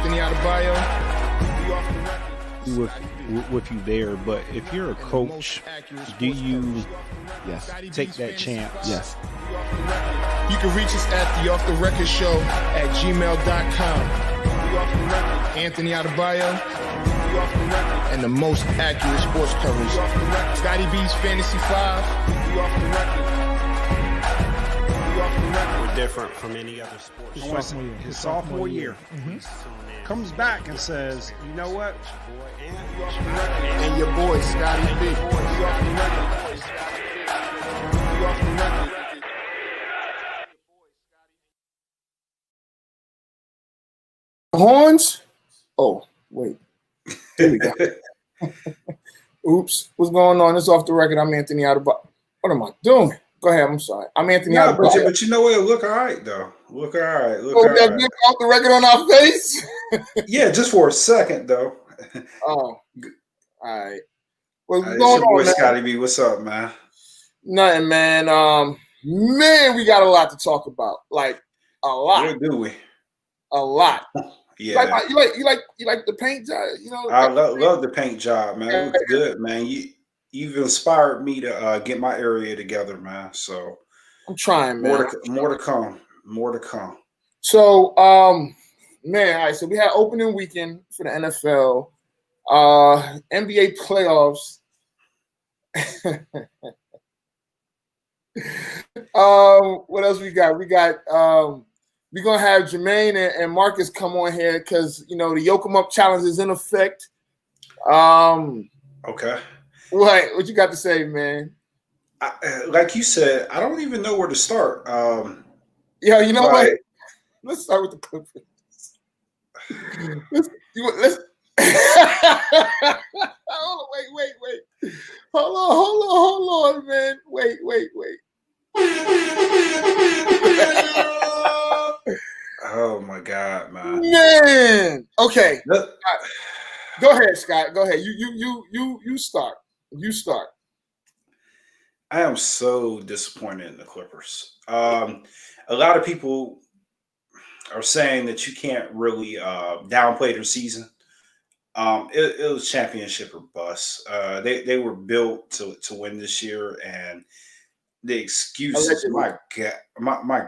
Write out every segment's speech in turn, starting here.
Anthony Adebayo. With you there, but if you're a coach, do you take that chance? Yes. You can reach us at the Off the Record Show at gmail.com. Anthony Adebayo and the most accurate sports coverage. Scotty B's Fantasy 5. We're different from any other sport. His sophomore year. Comes back and says, you know what? And your boy, Scotty B. Horns? Oh, wait. Here we go. Oops. What's going on? It's Off the Record. I'm Anthony Adebayo. What am I doing? Go ahead. I'm sorry. I'm Anthony Adebayo. But you know what? Look all right, though. Look all right. Look off the record on our face? Yeah, just for a second, though. Oh, all right. What's It's going your boy, on, man? Scotty B. What's up, man? Nothing, man. Man, we got a lot to talk about. Like a lot. Where do we? A lot. Yeah. You like the paint job? You know, I love the paint job, man. It looks good, man. You've inspired me to get my area together, man. So I'm trying, man. More to come. More to come. So, man, all right. So we had opening weekend for the NFL, NBA playoffs. What else we got? We got we're gonna have Jermaine and Marcus come on here because the Yoke 'em Up challenge is in effect. Okay. What you got to say, man? Like you said, I don't even know where to start. Yeah, you know what? Let's start with the Clippers. Let's hold on, wait. Hold on, man. Wait. Oh my God, man. Man. Okay. Go ahead, Scott. Go ahead. You start. You start. I am so disappointed in the Clippers. A lot of people are saying that you can't really downplay their season. It was championship or bust. They were built to win this year, and the excuses, my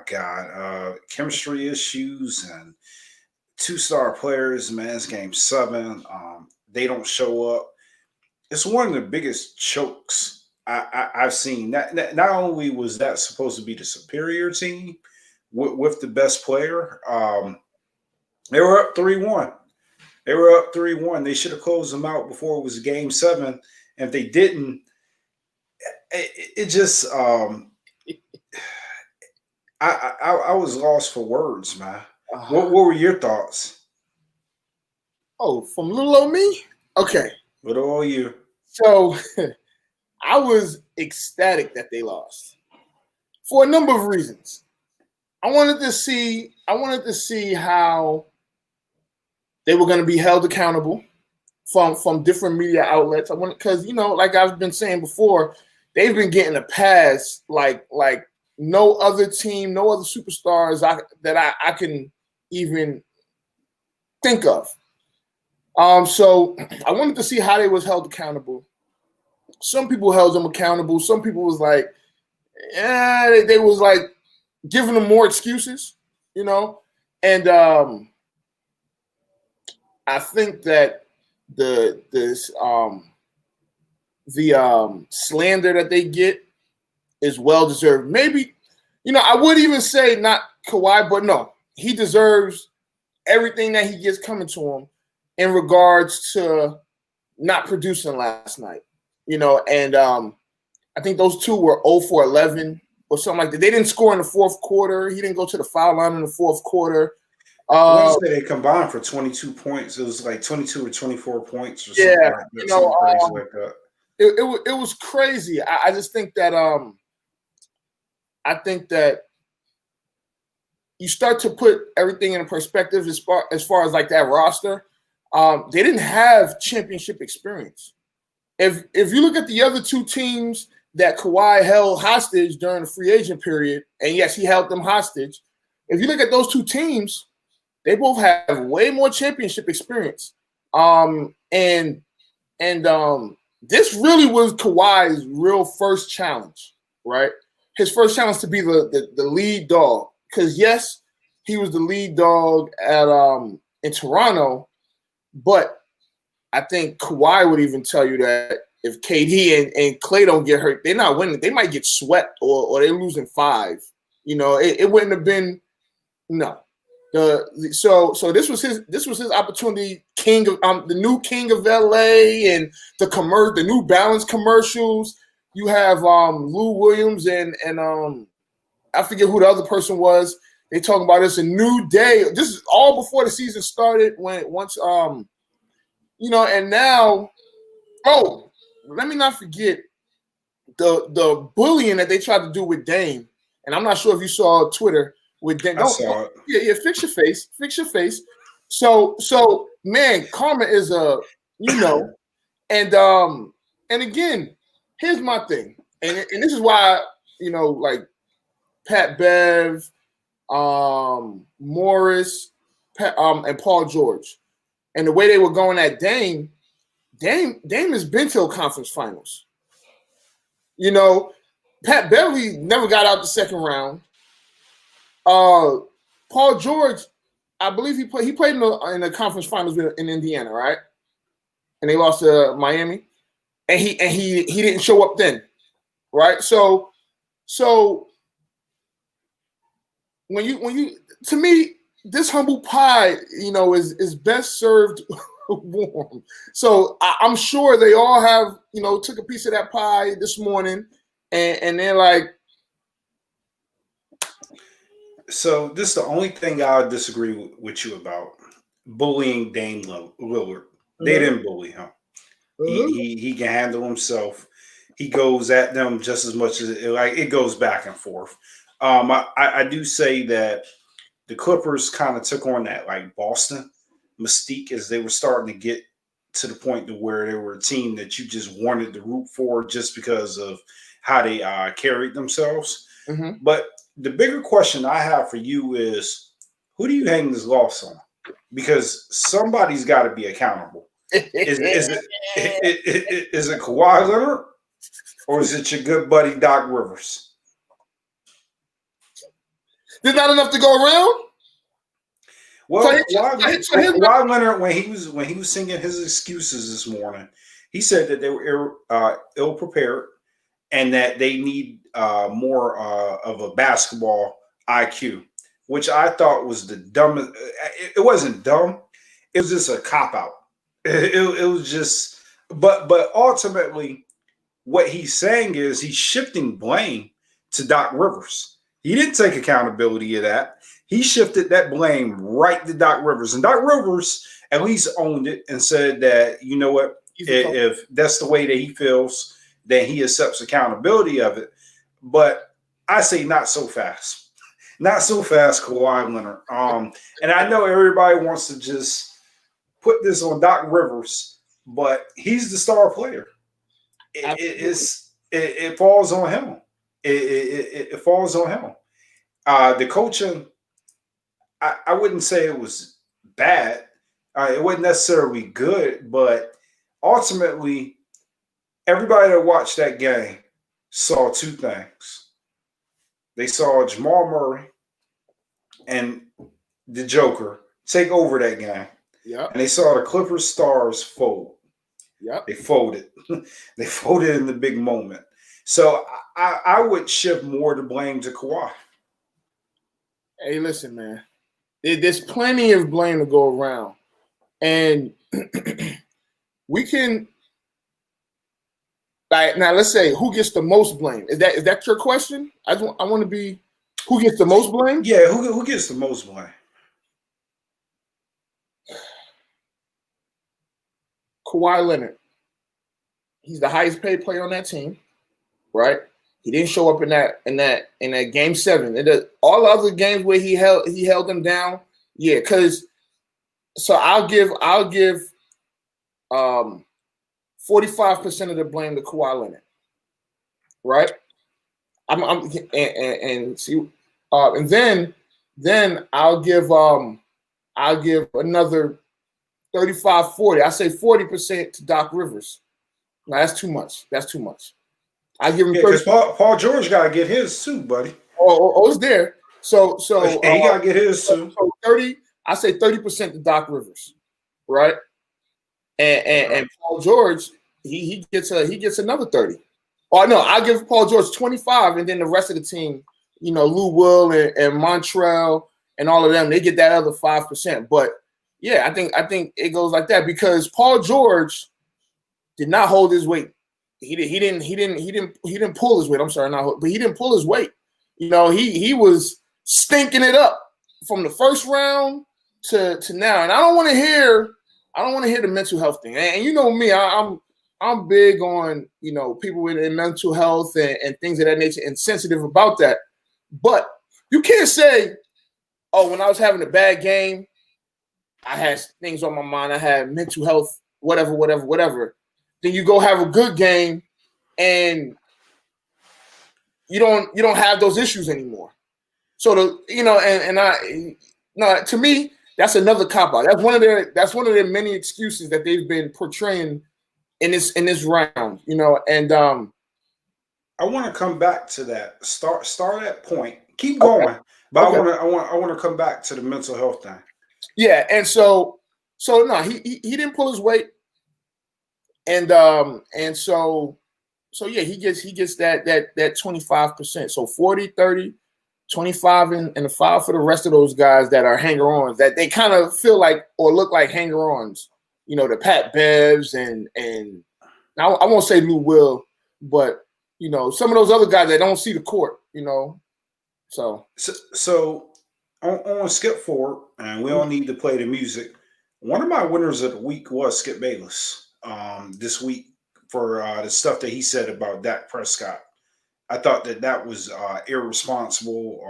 God, chemistry issues and 2-star players, man, it's game 7. They don't show up. It's one of the biggest chokes I've seen. Not only was that supposed to be the superior team with the best player, they were up 3-1. They should have closed them out before it was game 7. And if they didn't, it just I was lost for words, man. What were your thoughts? Oh, from little old me? Okay. Little old you. So I was ecstatic that they lost for a number of reasons. I wanted to see how they were going to be held accountable from different media outlets. I want because like I've been saying before, they've been getting a pass like no other team, no other superstars that I can even think of. So I wanted to see how they was held accountable. Some people held them accountable. Some people was like, they was like giving them more excuses, and I think that the slander that they get is well deserved. Maybe, I would even say not Kawhi, but no, he deserves everything that he gets coming to him in regards to not producing last night. And I think those two were 0 for 11 or something like that. They didn't score in the fourth quarter. He didn't go to the foul line in the fourth quarter. They combined for 22 points. It was like 22 or 24 points or something like that. Something crazy like that. It was crazy. I just think that you start to put everything in perspective as far as like that roster. They didn't have championship experience. If you look at the other two teams that Kawhi held hostage during the free agent period, and yes, he held them hostage. If you look at those two teams, They both have way more championship experience. And this really was Kawhi's real first challenge, right? His first challenge to be the lead dog. Because yes, he was the lead dog at in Toronto, but I think Kawhi would even tell you that if KD and Klay don't get hurt, they're not winning. They might get swept or they're losing 5. You know, it wouldn't have been no. So this was his opportunity. King of the new king of LA and the New Balance commercials. You have Lou Williams and I forget who the other person was. They talking about this a new day. This is all before the season started. And now, let me not forget the bullying that they tried to do with Dame. And I'm not sure if you saw Twitter with Dame. I saw it. Yeah, fix your face. Fix your face. So man, karma is and again, here's my thing. And this is why, like Pat Bev, Morris, and Paul George. And the way they were going at Dame has been to a conference finals. Pat Beverly never got out the second round. Paul George, I believe he played in the conference finals in Indiana, right? And they lost to Miami, and he didn't show up then, right? So when you to me, this humble pie, is best served warm. So I'm sure they all have, took a piece of that pie this morning, and they're like. So this is the only thing I disagree with you about: bullying Dame Lillard. They didn't bully him. He can handle himself. He goes at them just as much as it goes back and forth. I do say that the Clippers kind of took on that like Boston mystique as they were starting to get to the point to where they were a team that you just wanted to root for just because of how they carried themselves. Mm-hmm. But the bigger question I have for you is, who do you hang this loss on? Because somebody's got to be accountable. Is it Kawhi Leonard or is it your good buddy Doc Rivers? There's not enough to go around. Well, Kawhi Leonard, when he was singing his excuses this morning, he said that they were ill prepared and that they need more of a basketball IQ, which I thought was the dumbest. It wasn't dumb; it was just a cop out. It was just, but ultimately, what he's saying is he's shifting blame to Doc Rivers. He didn't take accountability of that. He shifted that blame right to Doc Rivers. And Doc Rivers at least owned it and said that, you know what, if that's the way that he feels, then he accepts accountability of it. But I say not so fast. Not so fast, Kawhi Leonard. And I know everybody wants to just put this on Doc Rivers, but he's the star player. It falls on him. It falls on him. The coaching, I wouldn't say it was bad. It wasn't necessarily good, but ultimately, everybody that watched that game saw two things. They saw Jamal Murray and the Joker take over that game. Yeah. And they saw the Clippers stars fold. Yeah. They folded. They folded in the big moment. So I would shift more to blame to Kawhi. Hey, listen, man. There's plenty of blame to go around. And we can now let's say who gets the most blame. Is that your question? I want to be who gets the most blame? Yeah, who gets the most blame? Kawhi Leonard. He's the highest paid player on that team, right? He didn't show up in that game 7. All the other games where he held them down, yeah. So I'll give 45% of the blame to Kawhi Leonard, right? And then I'll give I'll give another 35, 40. I say 40% to Doc Rivers. No, that's too much. That's too much. I give him 30. Because Paul George got to get his too, buddy. Oh, it's there. So He got to get his too. So 30. I say 30% to Doc Rivers, right? And Paul George, he gets another 30. Oh no, I give Paul George 25, and then the rest of the team, Lou Will and Montrell and all of them, they get that other 5%. But yeah, I think it goes like that because Paul George did not hold his weight. He didn't pull his weight. I'm sorry, but he didn't pull his weight. He was stinking it up from the first round to now. And I don't want to hear the mental health thing. And you know me, I'm big on people in mental health and things of that nature and sensitive about that. But you can't say, oh, when I was having a bad game, I had things on my mind. I had mental health, whatever. Then you go have a good game, and you don't have those issues anymore. So to me, that's another cop out. That's one of their many excuses that they've been portraying in this round. And I want to come back to that. Start at point. Keep going, okay. But okay. I want to come back to the mental health thing. Yeah, and so no, he didn't pull his weight, and so yeah, he gets that 25%. So 40, 30, 25, and the 5 for the rest of those guys that are hanger-ons that they kind of feel like or look like hanger-ons. The Pat Bevs and now I won't say Lou Will, but some of those other guys that don't see the court. So on skip forward, and we don't need to play the music. One of my winners of the week was Skip Bayless this week for the stuff that he said about Dak Prescott. I thought that was irresponsible,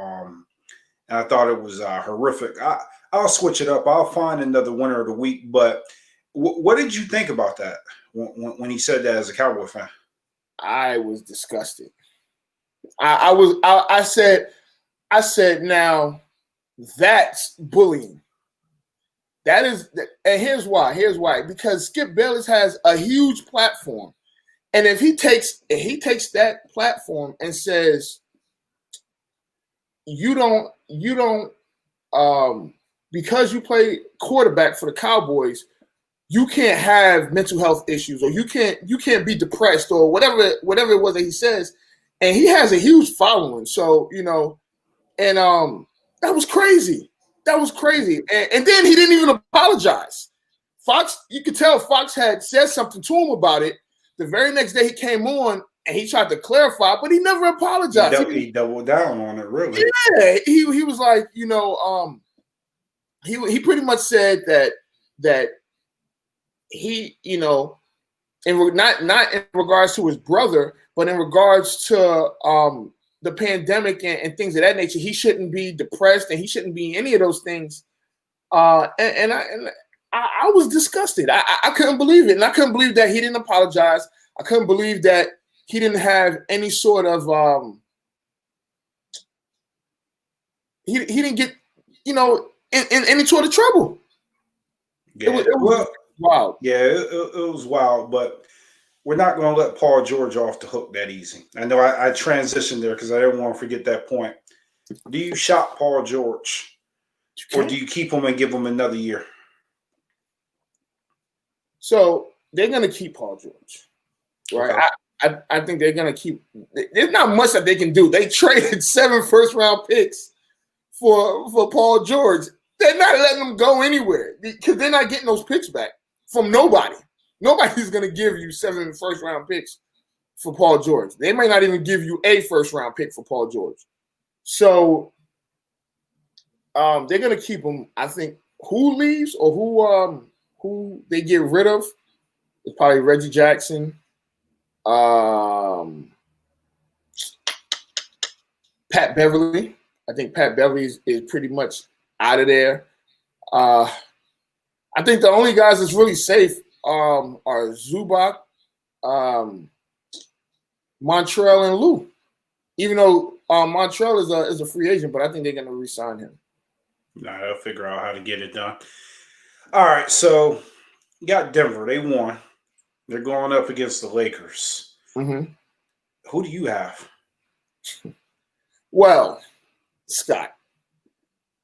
and I thought it was horrific. I'll switch it up. I'll find another winner of the week. But what did you think about that when he said that as a Cowboy fan? I was disgusted. I said, now that's bullying. That is, and here's why. Because Skip Bayless has a huge platform, and if he takes that platform and says, you don't, because you play quarterback for the Cowboys, you can't have mental health issues, or you can't be depressed, or whatever it was that he says, and he has a huge following. So and that was crazy. And then he didn't even apologize. Fox, you could tell Fox had said something to him about it. The very next day he came on and he tried to clarify, but he never apologized. He doubled down on it, really. Yeah, he was like, he pretty much said that he, not in regards to his brother, but in regards to the pandemic and things of that nature, he shouldn't be depressed and he shouldn't be any of those things. And I was disgusted. I couldn't believe it. And I couldn't believe that he didn't apologize. I couldn't believe that he didn't have any sort of he didn't get, in any sort of trouble. Yeah. It was wild. Yeah, it was wild, but we're not going to let Paul George off the hook that easy. I know I transitioned there because I didn't want to forget that point. Do you shop Paul George, or do you keep him and give him another year? So they're going to keep Paul George, right? Okay. I think they're going to keep. There's not much that they can do. They traded 7 first-round picks for Paul George. They're not letting him go anywhere because they're not getting those picks back from nobody. Nobody's going to give you 7 first-round picks for Paul George. They might not even give you a first-round pick for Paul George. So they're going to keep him. I think who leaves or who they get rid of is probably Reggie Jackson, Pat Beverly. I think Pat Beverly is pretty much out of there. I think the only guys that's really safe are Zubac, Montrell, and Lou. Even though Montrell is a free agent, but I think they're going to re-sign him. Nah, they'll figure out how to get it done. All right, so you got Denver. They won. They're going up against the Lakers. Mm-hmm. Who do you have? Well, Scott,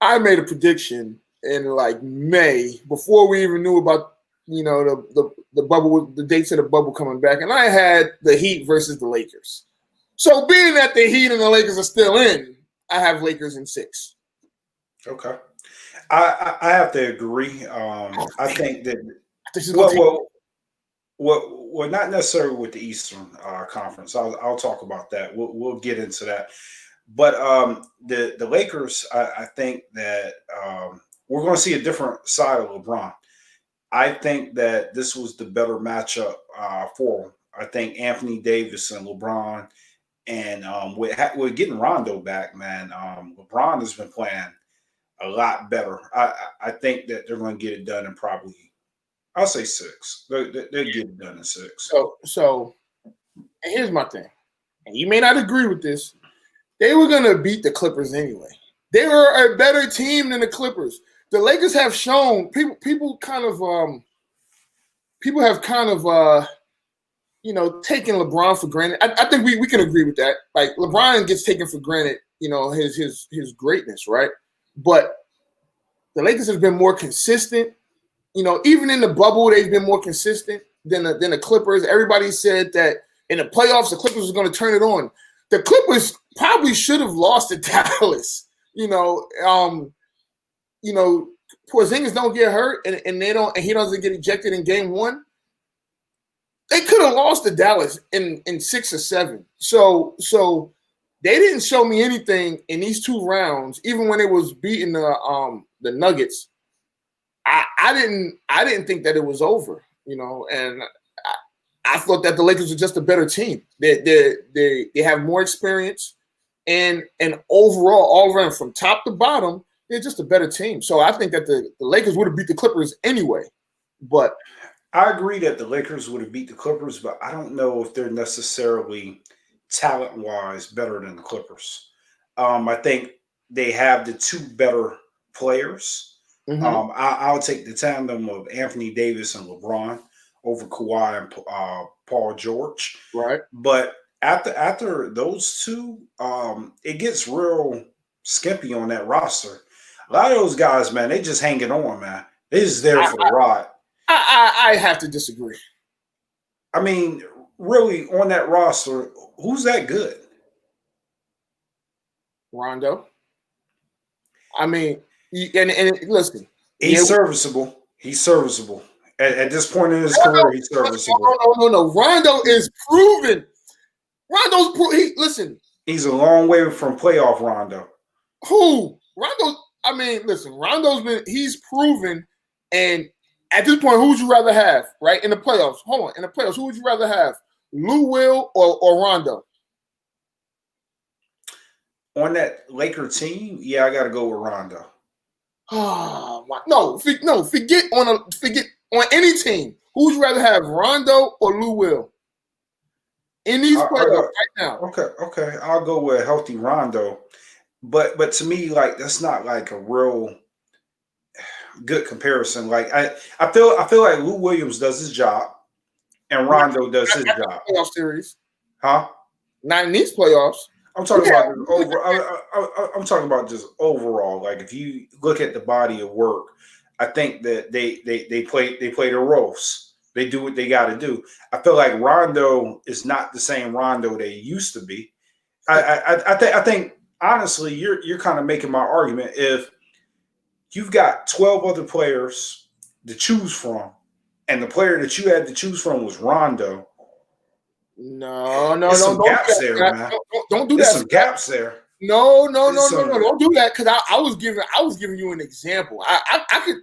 I made a prediction in like May before we even knew about the bubble, the dates of the bubble coming back, and I had the Heat versus the Lakers. So being that the Heat and the Lakers are still in, I have Lakers in 6. Okay, I have to agree. I think that This is gonna take well, not necessarily with the Eastern Conference. I'll talk about that. We'll get into that. But the Lakers, I think that we're going to see a different side of LeBron. I think that this was the better matchup for him. I think Anthony Davis and LeBron, and with getting Rondo back, man, LeBron has been playing a lot better. I think that they're going to get it done in probably, I'll say 6. They'll get it done in 6. So here's my thing, and you may not agree with this. They were going to beat the Clippers anyway. They were a better team than the Clippers. The Lakers have shown people have kind of taken LeBron for granted. I think we can agree with that. Like LeBron gets taken for granted, his greatness, right? But the Lakers have been more consistent. Even in the bubble, they've been more consistent than the Clippers. Everybody said that in the playoffs, the Clippers was going to turn it on. The Clippers probably should have lost to Dallas. Porzingis don't get hurt and he doesn't get ejected in game 1. They could have lost to Dallas in 6 or 7. So they didn't show me anything in these 2 rounds, even when it was beating the Nuggets. I didn't think that it was over, and I thought that the Lakers were just a better team. They have more experience, and overall, all around from top to bottom, they're just a better team. So I think that the Lakers would have beat the Clippers anyway. But I agree that the Lakers would have beat the Clippers, but I don't know if they're necessarily talent-wise better than the Clippers. I think they have the 2 better players. mm-hmm. I'll take the tandem of Anthony Davis and LeBron over Kawhi and Paul George. Right. But after those 2, it gets real skimpy on that roster. A lot of those guys, man, they just hanging on, man. They just there for the ride. I have to disagree. I mean, really, on that roster, who's that good? Rondo. I mean, and listen. He's serviceable. He's serviceable. At this point in his career, he's serviceable. No. Rondo is proven. Listen. He's a long way from playoff Rondo. Who? Rondo, I mean, listen, he's proven, and at this point, who would you rather have, right? In the playoffs. Hold on. In the playoffs, who would you rather have? Lou Will or Rondo? On that Laker team, yeah, I got to go with Rondo. Oh, forget on any team. Who would you rather have, Rondo or Lou Will? In these playoffs right now. Okay. I'll go with a healthy Rondo. But to me, like, that's not like a real good comparison. Like I feel like Lou Williams does his job and Rondo does his job. Playoff series. Huh? Not in these playoffs. I'm talking about I'm talking about just overall. Like if you look at the body of work, I think that they play their roles. They do what they got to do. I feel like Rondo is not the same Rondo they used to be. I think honestly, you're kind of making my argument. If you've got 12 other players to choose from, and the player that you had to choose from was Rondo. No. There's some gaps there, man. Don't do There's that. some gaps there. No. Don't do that because I was giving you an example. I could.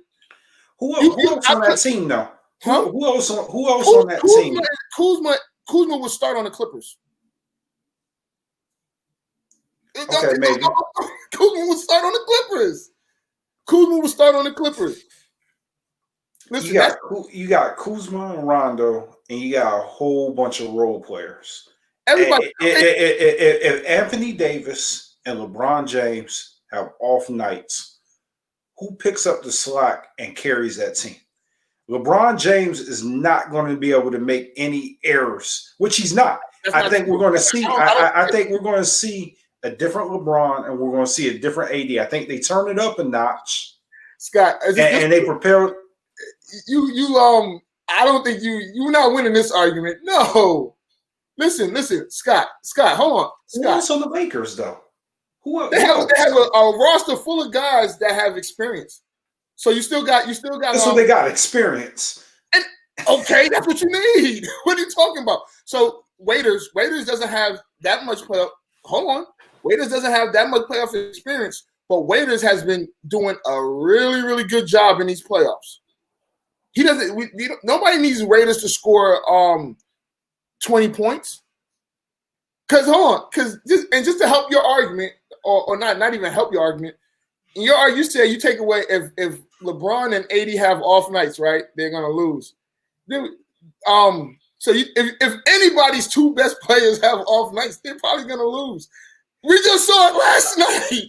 Who else on that team though? Huh? Who else on that team? Kuzma would start on the Clippers. Okay, maybe. Kuzma would start on the Clippers. Listen, you got Kuzma and Rondo, and you got a whole bunch of role players. Everybody. If Anthony Davis and LeBron James have off nights, who picks up the slack and carries that team. LeBron James is not going to be able to make any errors, which he's not. I think we're going to see. I think we're going to see a different LeBron, and we're going to see a different AD. I think they turn it up a notch, Scott, and they prepare. I don't think you're not winning this argument. No, listen, Scott, hold on, Scott. Who else on the Lakers though? They have a roster full of guys that have experience. So you still got. So they got experience. And okay, that's what you need. What are you talking about? So Waiters doesn't have that much playoff. Hold on, Waiters doesn't have that much playoff experience, but Waiters has been doing a really, really good job in these playoffs. He doesn't. Nobody needs Waiters to score 20 points. Because just to help your argument, or not even help your argument. You said you take away if LeBron and AD have off nights, right? They're gonna lose. So if anybody's two best players have off nights, they're probably gonna lose. We just saw it last night.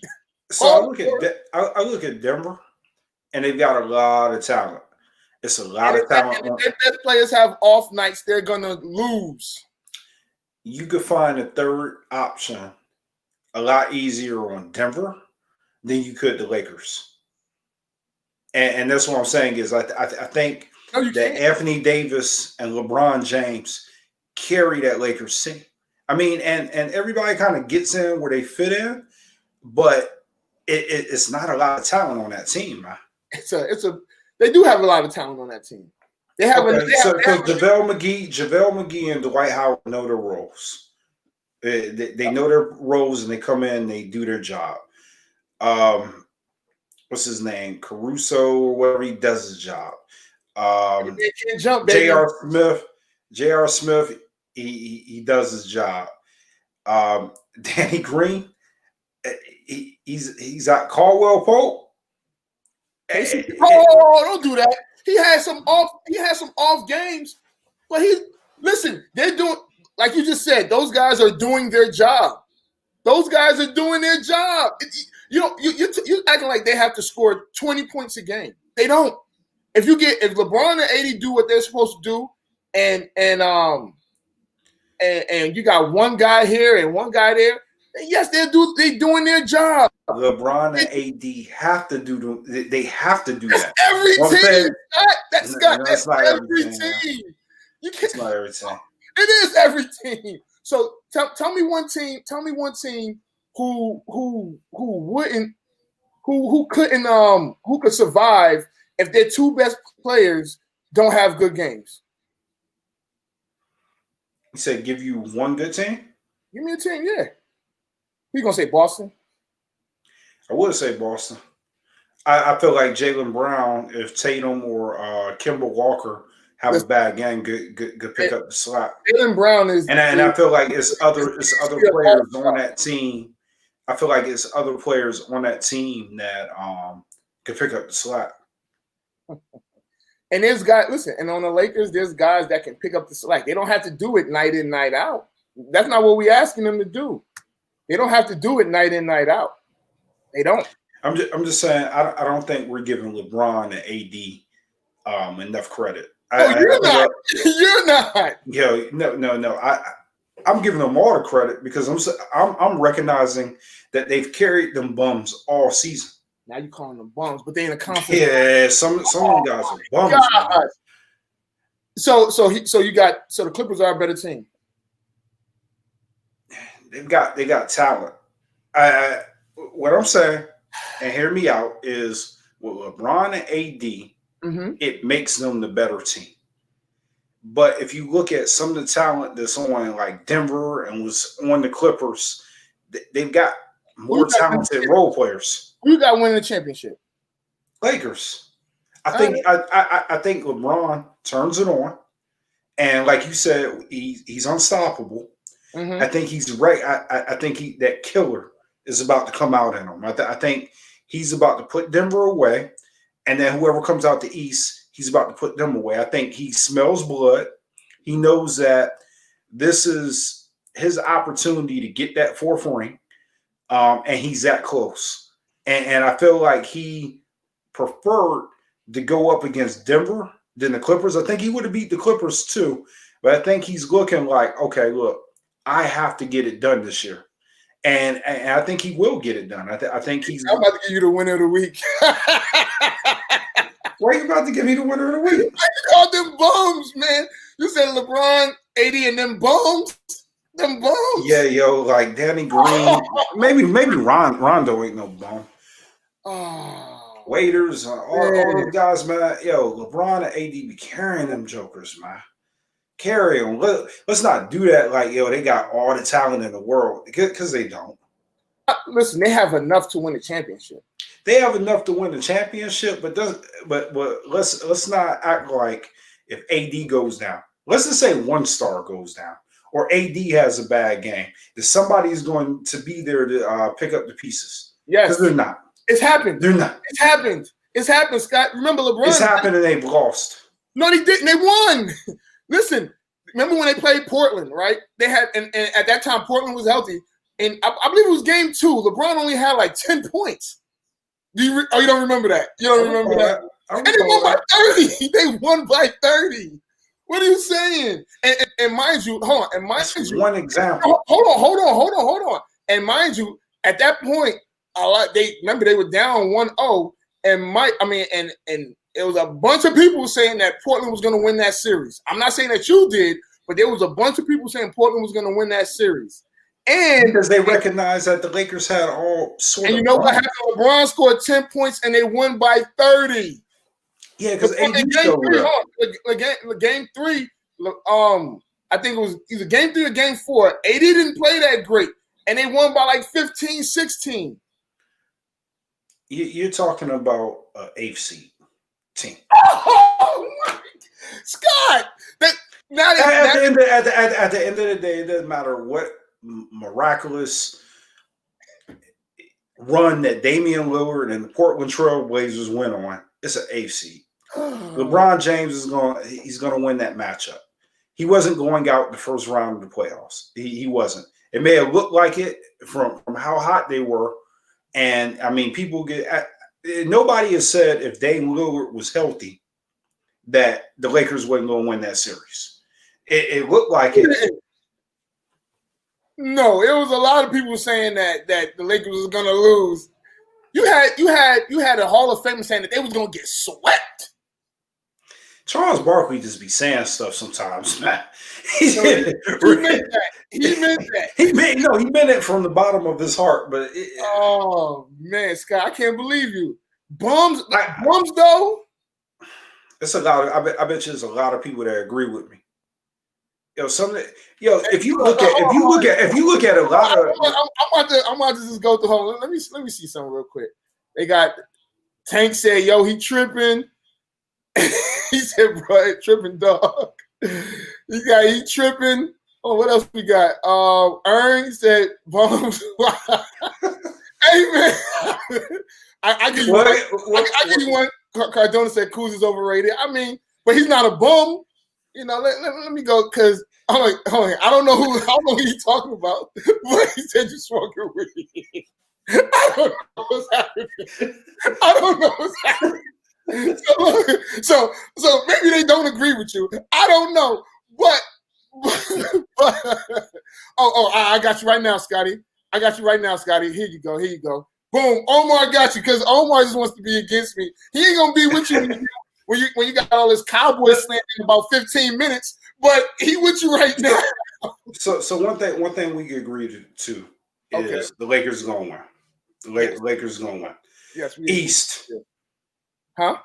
So I look at Denver, and they've got a lot of talent. It's a lot of talent. And if their best players have off nights, they're gonna lose. You could find a third option a lot easier on Denver than you could the Lakers. And that's what I'm saying is I think that Anthony Davis and LeBron James carry that Lakers team. I mean, and everybody kind of gets in where they fit in, but it's not a lot of talent on that team, man. They do have a lot of talent on that team. They have JaVale McGee and Dwight Howard know their roles. They know their roles, and they come in, they do their job. What's his name? Caruso or whatever, he does his job. They can't jump, J.R. Smith, he does his job. Danny Green, he's at Caldwell Pope. Oh, don't do that. He had some off games, but they're doing, like you just said, those guys are doing their job. Those guys are doing their job. You're acting like they have to score 20 points a game. They don't. If LeBron and AD do what they're supposed to do, and you got one guy here and one guy there, yes, they're doing their job. LeBron and AD have to do. They have to do that. Every team. That's every team. You can't. It's not every team. It is every team. So tell me one team. Tell me one team who could survive if their two best players don't have good games. You said give you one good team? Give me a team, yeah. You gonna say Boston? I would say Boston. I feel like Jaylen Brown, if Tatum or Kemba Walker have a bad game, could pick up the slack. Jaylen Brown is, and I feel like it's other players on that team. I feel like it's other players on that team that could pick up the slack. And there's guys. Listen, and on the Lakers, there's guys that can pick up the slack. They don't have to do it night in, night out. That's not what we're asking them to do. They don't have to do it night in, night out. They don't. I'm just saying. I don't think we're giving LeBron and AD enough credit. You're not. You're not. Yeah, no. I'm giving them all the credit because I'm recognizing that they've carried them bums all season. Now you're calling them bums, but they in a conference. Yeah, some of them guys are bums. So the Clippers are a better team. They got talent. What I'm saying, and hear me out, is with LeBron and AD, it makes them the better team. But if you look at some of the talent that's on like Denver and was on the Clippers, they've got more talented role players. Who got winning the championship? Lakers. I think LeBron turns it on, and like you said, he's unstoppable. Mm-hmm. I think he's right. I think that killer is about to come out in him. I think he's about to put Denver away, and then whoever comes out the East, he's about to put them away. I think he smells blood. He knows that this is his opportunity to get that fourth ring, and he's that close. And I feel like he preferred to go up against Denver than the Clippers. I think he would have beat the Clippers too, but I think he's looking like, okay, look, I have to get it done this year. And I think he will get it done. I think he's. I'm about to give you the winner of the week. Why are you about to give me the winner of the week? You called them bums, man. You said LeBron, AD, and them bums. Them bums. Yeah, yo, like Danny Green. maybe Rondo ain't no bum. Oh, Waiters, all those guys, man. Yo, LeBron and AD be carrying them jokers, man. Carry them. Let's not do that like, yo, they got all the talent in the world, because they don't. Listen, they have enough to win the championship. They have enough to win the championship, but let's not act like if AD goes down. Let's just say one star goes down, or AD has a bad game, that somebody's going to be there to pick up the pieces. Yes, because they're not. It's happened. They're not. It's happened. It's happened, Scott. Remember LeBron? It's happened and they've lost. No, they didn't. They won. Listen, remember when they played Portland, right? They had, and at that time, Portland was healthy. And I believe it was game 2. LeBron only had like 10 points. You don't remember that? You don't remember that? And they won by 30. They won by 30. What are you saying? And mind you, hold on. And mind you, one example. Hold on. And mind you, at that point, they were down 1-0. And it was a bunch of people saying that Portland was going to win that series. I'm not saying that you did, but there was a bunch of people saying Portland was going to win that series. And because they recognized that the Lakers had all sorts. And you know what happened? LeBron scored 10 points and they won by 30. Yeah, because game 3, I think it was either game 3 or game 4. AD didn't play that great, and they won by like 15, 16. You're talking about an 8th seed team. Oh my Scott! At the end of the day, it doesn't matter what miraculous run that Damian Lillard and the Portland Trail Blazers went on. It's an 8th seed. LeBron James is going to win that matchup. He wasn't going out the first round of the playoffs. He wasn't. It may have looked like it from how hot they were. And I mean, nobody has said if Dame Lillard was healthy that the Lakers wasn't going to win that series. It looked like it. No, it was a lot of people saying that the Lakers was going to lose. You had a Hall of Famer saying that they was going to get swept. Charles Barkley just be saying stuff sometimes, man. He meant that. He meant it from the bottom of his heart. But oh man, Scott, I can't believe you. Bums though. It's a lot. I bet you there's a lot of people that agree with me. If you look at a lot of, I'm about to just go through home. Let me see something real quick. They got Tank said, "Yo, he tripping." He said, "Bro, tripping dog." He tripping. Oh, what else we got? Ern said, "Bums." Hey man, I give you one. I give you one. Cardona said Kuz is overrated. I mean, but he's not a bum. You know, let me go because I'm like, I don't know who he's talking about, but he said you're smoking weed. I don't know what's happening. So maybe they don't agree with you. I don't know, but I got you right now, Scotty. Here you go. Boom, Omar got you because Omar just wants to be against me. He ain't gonna be with you when you got all this cowboy slam in about 15 minutes, but he with you right now. So one thing we can agree to is the Lakers are gonna win. The Lakers are gonna win. Yes, East. Huh?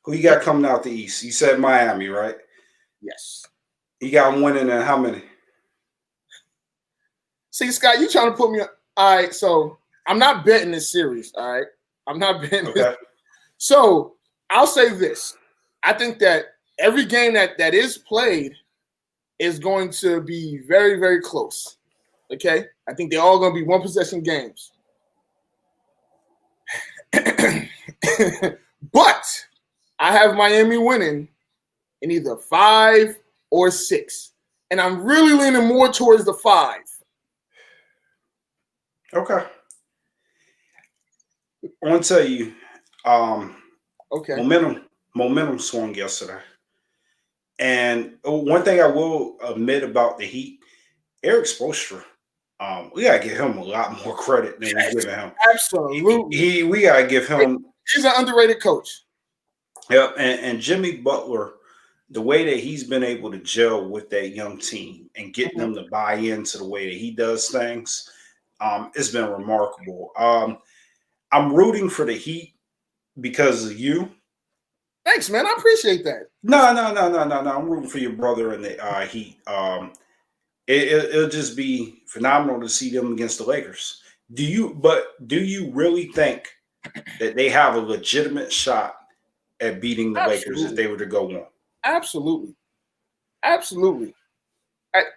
Who you got coming out the East? You said Miami, right? Yes. You got them winning and how many? See, Scott, you trying to put me on. All right, so I'm not betting this series, all right? I'm not betting this. So I'll say this. I think that every game that is played is going to be very, very close. Okay? I think they're all going to be one-possession games. But I have Miami winning in either 5 or 6. And I'm really leaning more towards the 5. Okay. I want to tell you, Okay. Momentum swung yesterday. And one thing I will admit about the Heat, Eric Spoelstra, we gotta give him a lot more credit than we're giving him. Absolutely. We gotta give him. He's an underrated coach. Yep, and Jimmy Butler, the way that he's been able to gel with that young team and get them to buy into the way that he does things, it's been remarkable. I'm rooting for the Heat because of you. Thanks, man. I appreciate that. No. I'm rooting for your brother in the Heat. It'll just be phenomenal to see them against the Lakers. Do you really think that they have a legitimate shot at beating the Lakers if they were to go on? Absolutely.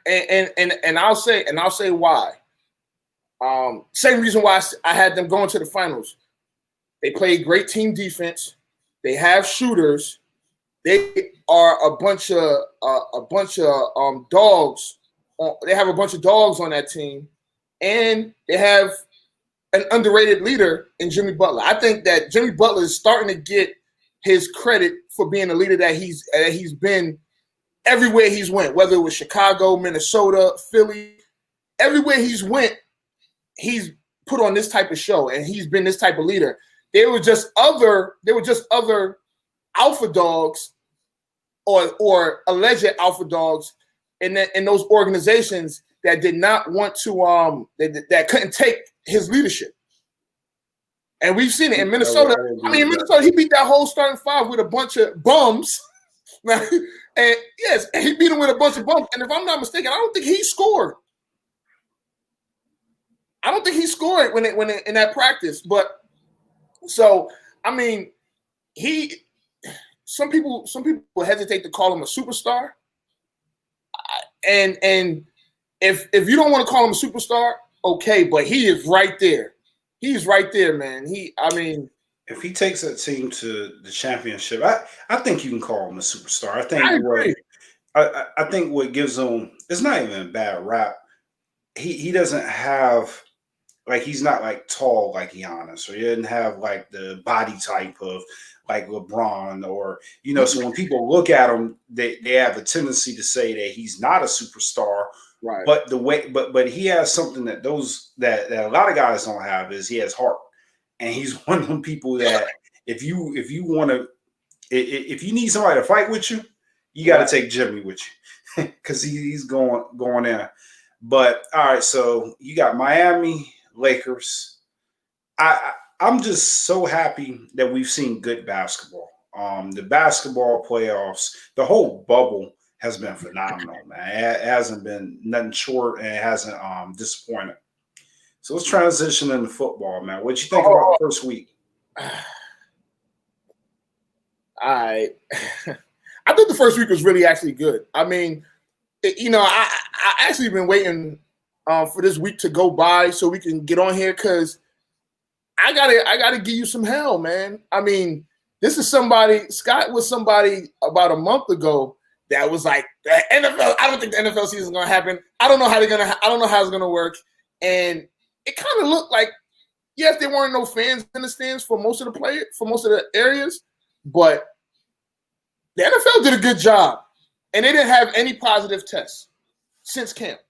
And I'll say why. Same reason why I had them going to the finals. They play great team defense. They have shooters. They are a bunch of dogs. They have a bunch of dogs on that team, and they have an underrated leader in Jimmy Butler. I think that Jimmy Butler is starting to get his credit for being a leader that he's been everywhere he's went, whether it was Chicago, Minnesota, Philly, everywhere he's went, he's put on this type of show, and he's been this type of leader. There were just other alpha dogs or alleged alpha dogs in those organizations that did not want to that couldn't take his leadership. And we've seen it in Minnesota. In Minnesota, he beat that whole starting five with a bunch of bums. And yes, he beat him with a bunch of bums. And if I'm not mistaken, I don't think he scored. I don't think he scored when in that practice. But so some people hesitate to call him a superstar. And if you don't want to call him a superstar, okay, but he is right there. He's right there, man. If he takes that team to the championship, I think you can call him a superstar. I think what gives him, it's not even a bad rap. He doesn't have, like, he's not like tall like Giannis, or he doesn't have like the body type of like LeBron, or so when people look at him, they have a tendency to say that he's not a superstar. Right. But he has something that a lot of guys don't have, is he has heart. And he's one of them people that if you need somebody to fight with you, you got to take Jimmy with you, because he's going in. But all right, so you got Miami, Lakers. I'm just so happy that we've seen good basketball. The basketball playoffs, the whole bubble has been phenomenal, man. It hasn't been nothing short, and it hasn't disappointed. So let's transition into football, man. What you think about the first week? I think the first week was really actually good. I actually been waiting for this week to go by so we can get on here, because I gotta give you some hell, man. This is somebody. Scott was somebody about a month ago that was like, the NFL. I don't think the NFL season is gonna happen. I don't know how it's gonna work. And it kind of looked like, yes, there weren't no fans in the stands for most of the areas, but the NFL did a good job, and they didn't have any positive tests since camp.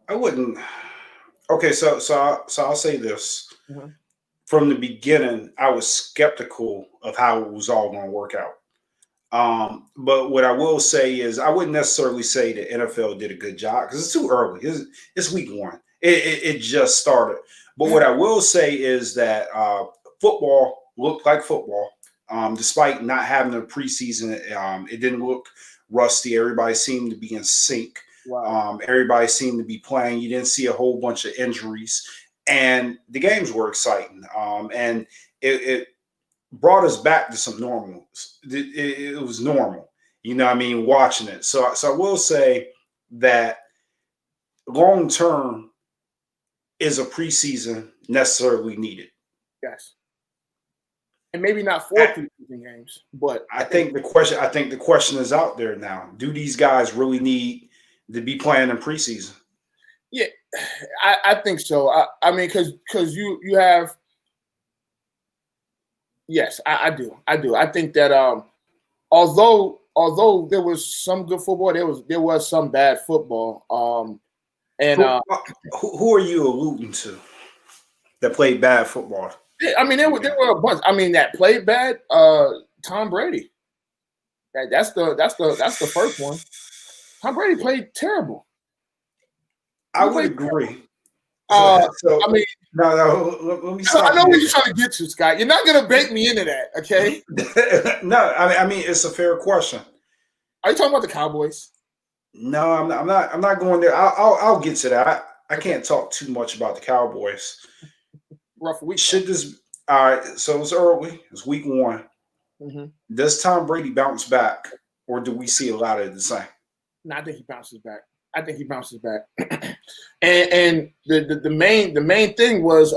I wouldn't. Okay, so I'll say this. Mm-hmm. From the beginning, I was skeptical of how it was all going to work out. But what I will say is, I wouldn't necessarily say the NFL did a good job, because it's too early. It's week one. It just started. But what I will say is that football looked like football, despite not having a preseason. It didn't look rusty. Everybody seemed to be in sync. Wow. Everybody seemed to be playing. You didn't see a whole bunch of injuries, and the games were exciting. And it brought us back to some normal. It was normal, watching it. So I will say that long term, is a preseason necessarily needed? Yes. And maybe not 4 preseason games, but I think the question is out there now. Do these guys really need to be playing in preseason? Yeah, I think so. Because you have Yes, I do. I think that although there was some good football, there was some bad football. Who are you alluding to that played bad football? I mean, there were a bunch. I mean, that played bad. Tom Brady. That's the first one. Tom Brady played terrible. I would agree. I mean, no. Let me stop. I know what you're trying to get to, Scott. You're not gonna bait me into that, okay? No, I mean it's a fair question. Are you talking about the Cowboys? No, I'm not going there. I'll get to that. I can't talk too much about the Cowboys. Rough week. All right? So it's early. It's week 1. Mm-hmm. Does Tom Brady bounce back, or do we see a lot of the same? No, I think he bounces back. And the main thing was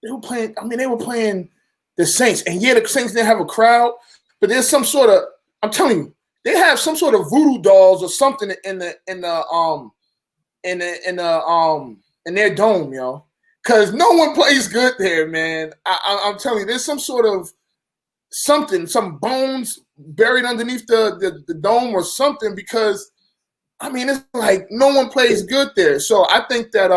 they were playing. I mean, they were playing the Saints, and yeah, the Saints didn't have a crowd, but there's some sort of. I'm telling you, they have some sort of voodoo dolls or something in their dome, yo. Because no one plays good there, man. I'm telling you, there's some sort of something, some bones buried underneath the dome or something. Because I mean, it's like no one plays good there. So I think that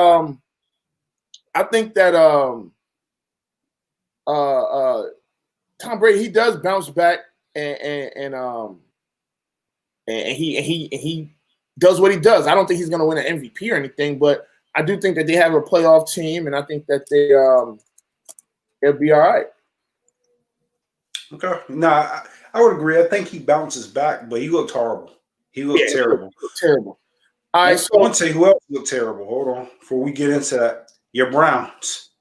Tom Brady, he does bounce back and he does what he does. I don't think he's going to win an MVP or anything, but I do think that they have a playoff team, and I think that they'll be all right. Okay, no, I would agree. I think he bounces back, but he looked horrible. He looked terrible. He looked terrible. All right, so I want to say who else looked terrible. Hold on, before we get into that, your Browns.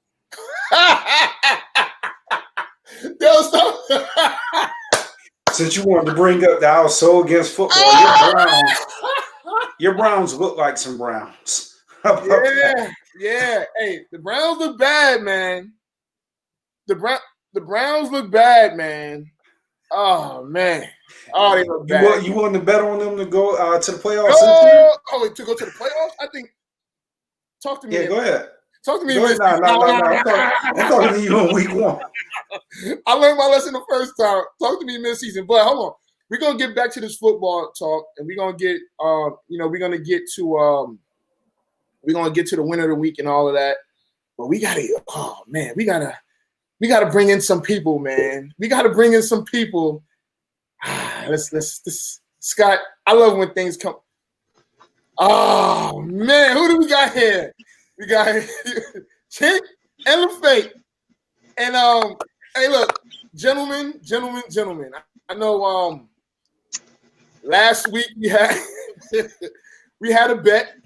Since you wanted to bring up that I was so against football, your Browns look like some Browns. Yeah. Hey, the Browns look bad, man. The Browns look bad, man. Oh man. Oh, they look bad. You want to bet on them to go to the playoffs? To go to the playoffs? I think. Talk to me. Yeah, go ahead. Talk to me. No. I'm talking to you in week 1. I learned my lesson the first time. Talk to me mid-season. But hold on. We're gonna get back to this football talk, and we're gonna get we're gonna get to the winner of the week and all of that. But we gotta bring in some people, man. We gotta bring in some people. Let's Scott, I love when things come. Oh man, who do we got here? We got Jermaine LaFate. And hey, look, gentlemen. I know last week we had a bet.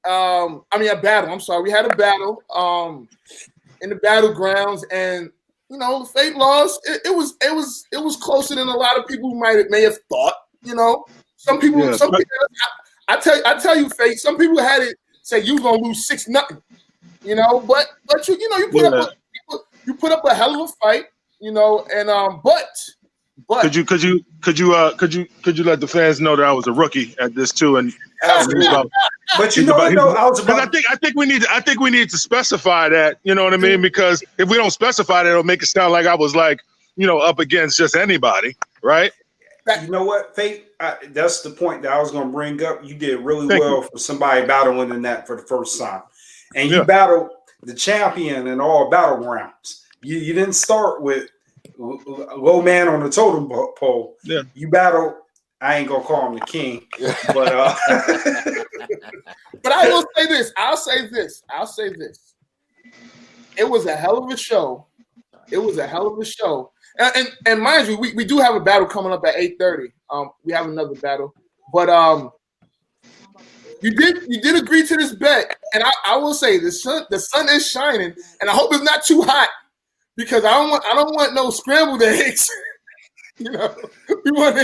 A battle. I'm sorry. We had a battle in the battlegrounds, and LaFate lost. It was closer than a lot of people may have thought. Some people. Yeah. Some people. I tell you, Fate. Some people had it say you was gonna lose 6-0. But you put up a hell of a fight. But could you let the fans know that I was a rookie at this too? And but I think we need to specify that. You know what I mean? Because if we don't specify that, it'll make it sound like I was like up against just anybody, right? You know what, Fate? That's the point that I was going to bring up. You did really well for somebody battling in that for the first time, and you battled the champion in all battlegrounds. You didn't start with low man on the totem pole. Yeah. You battled. I ain't gonna call him the king, but but I will say this. I'll say this. It was a hell of a show. And mind you, we do have a battle coming up at 8:30. We have another battle, but you did agree to this bet, and I will say the sun is shining, and I hope it's not too hot because I don't want no scrambled eggs. We want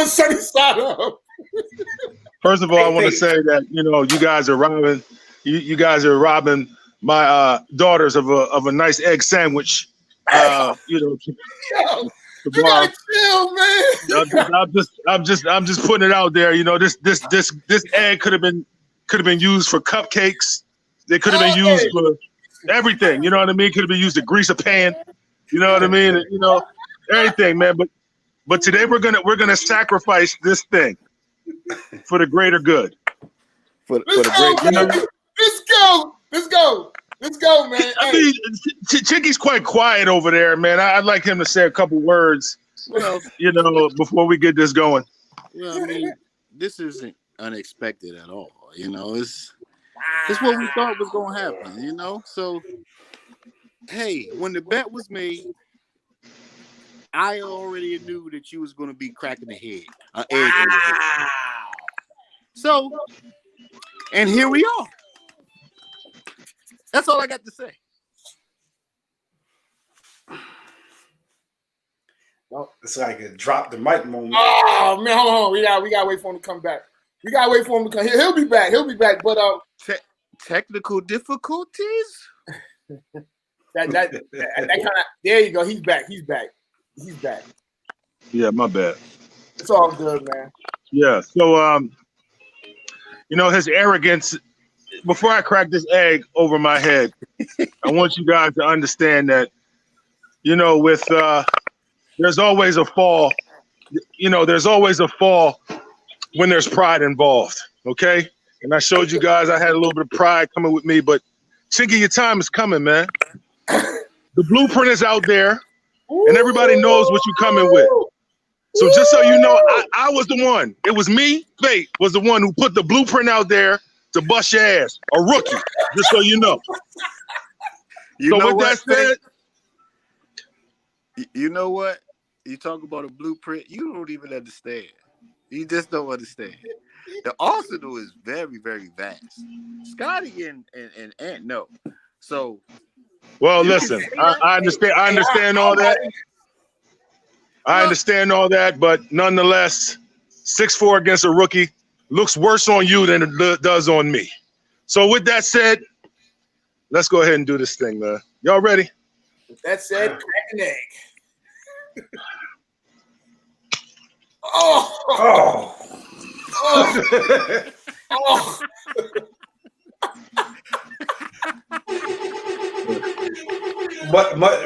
sunny side up. First of all, I want to say that you guys are robbing. You guys are robbing my daughters of a nice egg sandwich. You gotta chill, man. I'm just putting it out there. This egg could have been used for cupcakes. They could have been used for everything. You know what I mean? Could have been used to grease a pan. You know what I mean? You know, everything, man. But today we're gonna sacrifice this thing for the greater good. Let's go, man. I mean, Chicky's quite quiet over there, man. I'd like him to say a couple words, Well, you know, before we get this going. well, I mean, this isn't unexpected at all. You know, it's what we thought was going to happen. You know, so hey, when the bet was made, I already knew that you was going to be cracking the head, egg in the head. So, and here we are. That's all I got to say. It's like a drop the mic moment. Oh man, hold on. We gotta wait for him to come back. We gotta wait for him to come. He'll be back. But technical difficulties. that kind of there you go. He's back. Yeah, my bad. It's all good, man. Yeah. So you know, his arrogance. Before I crack this egg over my head, I want you guys to understand that, you know, with there's always a fall. You know, there's always a fall when there's pride involved. Okay. And I showed you guys I had a little bit of pride coming with me, but Chinky, your time is coming, man. The blueprint is out there, and everybody knows what you're coming with. So just so you know, I was the one. It was me, Fate, was the one who put the blueprint out there to bust your ass. A rookie, just so you know. You know with what, that said, you know what? You talk about a blueprint, you don't even understand. You just don't understand. The arsenal is very, very vast. Scotty and Ant know. So well, listen, I understand all that. I understand all that, but nonetheless, 6'4" against a rookie looks worse on you than it does on me. So with that said, let's go ahead and do this thing, man. Y'all ready? With that said, crack an egg. Oh.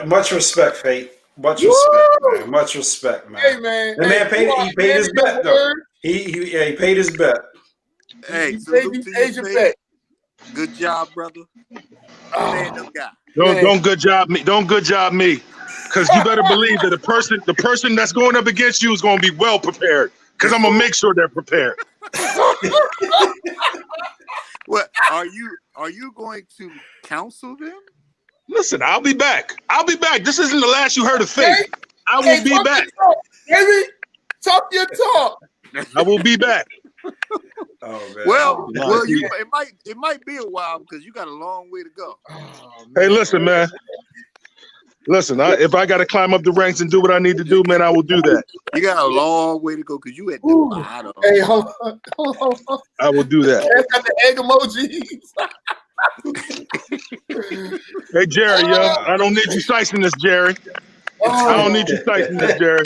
Much respect, Fate. Much respect, man. Much respect, man. Hey, man. The man paid his bet, though. He paid his bet. Hey, you paid your bet. Good job, brother. Man, them guy. Don't good job me. Don't good job me. Because you better believe that the person that's going up against you is going to be well prepared. Because I'm gonna make sure they're prepared. What are you going to counsel them? Listen, I'll be back. This isn't the last you heard of Fate. I will be back. Baby, talk your talk. I will be back. Oh man. Well, it might be a while because you got a long way to go. Oh, Hey, listen, man. Listen, if I got to climb up the ranks and do what I need to do, man, I will do that. You got a long way to go because you at the bottom. Hey, hold on. I will do that. That's got the egg emojis. Hey, Jerry, yo, I don't need you slicing this, Jerry. I don't need you slicing this, Jerry.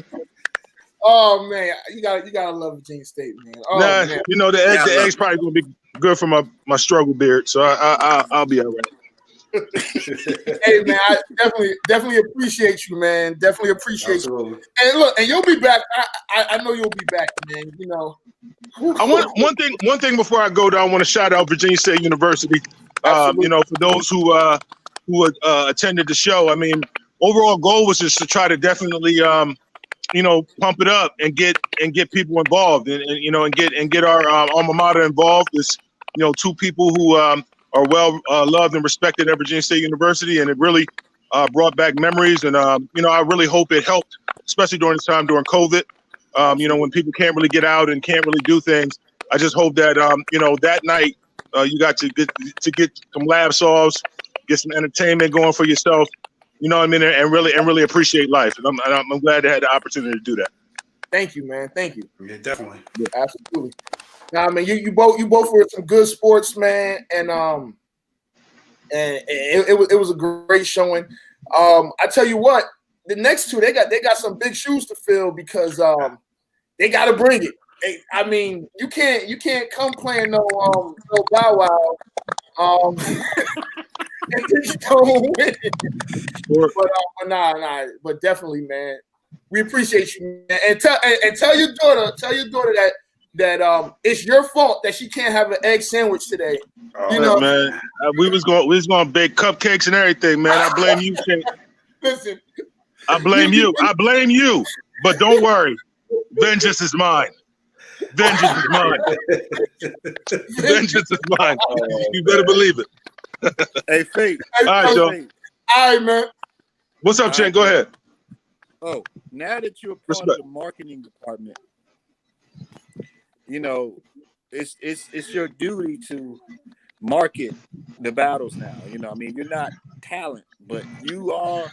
Oh man, you gotta love Virginia State, man. Oh, man. You know the egg's probably gonna be good for my struggle beard, so I'll be all right. Hey man, I definitely appreciate you, man. Definitely appreciate Absolutely. you. And look, and you'll be back. I know you'll be back, man. You know. I want one thing before I go down. I want to shout out Virginia State University. You know, for those who attended the show. I mean, overall goal was just to try to definitely you know, pump it up and get people involved and you know and get our alma mater involved. It's, you know, two people who are well loved and respected at Virginia State University, and it really brought back memories. And you know, I really hope it helped, especially during this time during COVID. You know, when people can't really get out and can't really do things. I just hope that you know, that night you got to get some lab solves, get some entertainment going for yourself. You know what I mean, and really appreciate life. And I'm glad to have the opportunity to do that. Thank you, man. Thank you. Yeah, definitely. Yeah, absolutely. Now, I mean, you both were some good sports, man, and it was a great showing. I tell you what, the next two they got some big shoes to fill because they got to bring it. I mean, you can't come playing no Bow Wow. and then you don't win. But definitely, man, we appreciate you, man. And tell your daughter that it's your fault that she can't have an egg sandwich today. You know, man, we was going to bake cupcakes and everything, man. I blame you, Shane. Listen, I blame you. I blame you. But don't worry, vengeance is mine. Vengeance is mine. Vengeance is mine. You better believe it. Hey, Fate. All right, Joe. All right, man. What's up, Chen? Go ahead. Oh, now that you're part of the marketing department, you know, it's your duty to market the battles now. You know, I mean, you're not talent, but you are.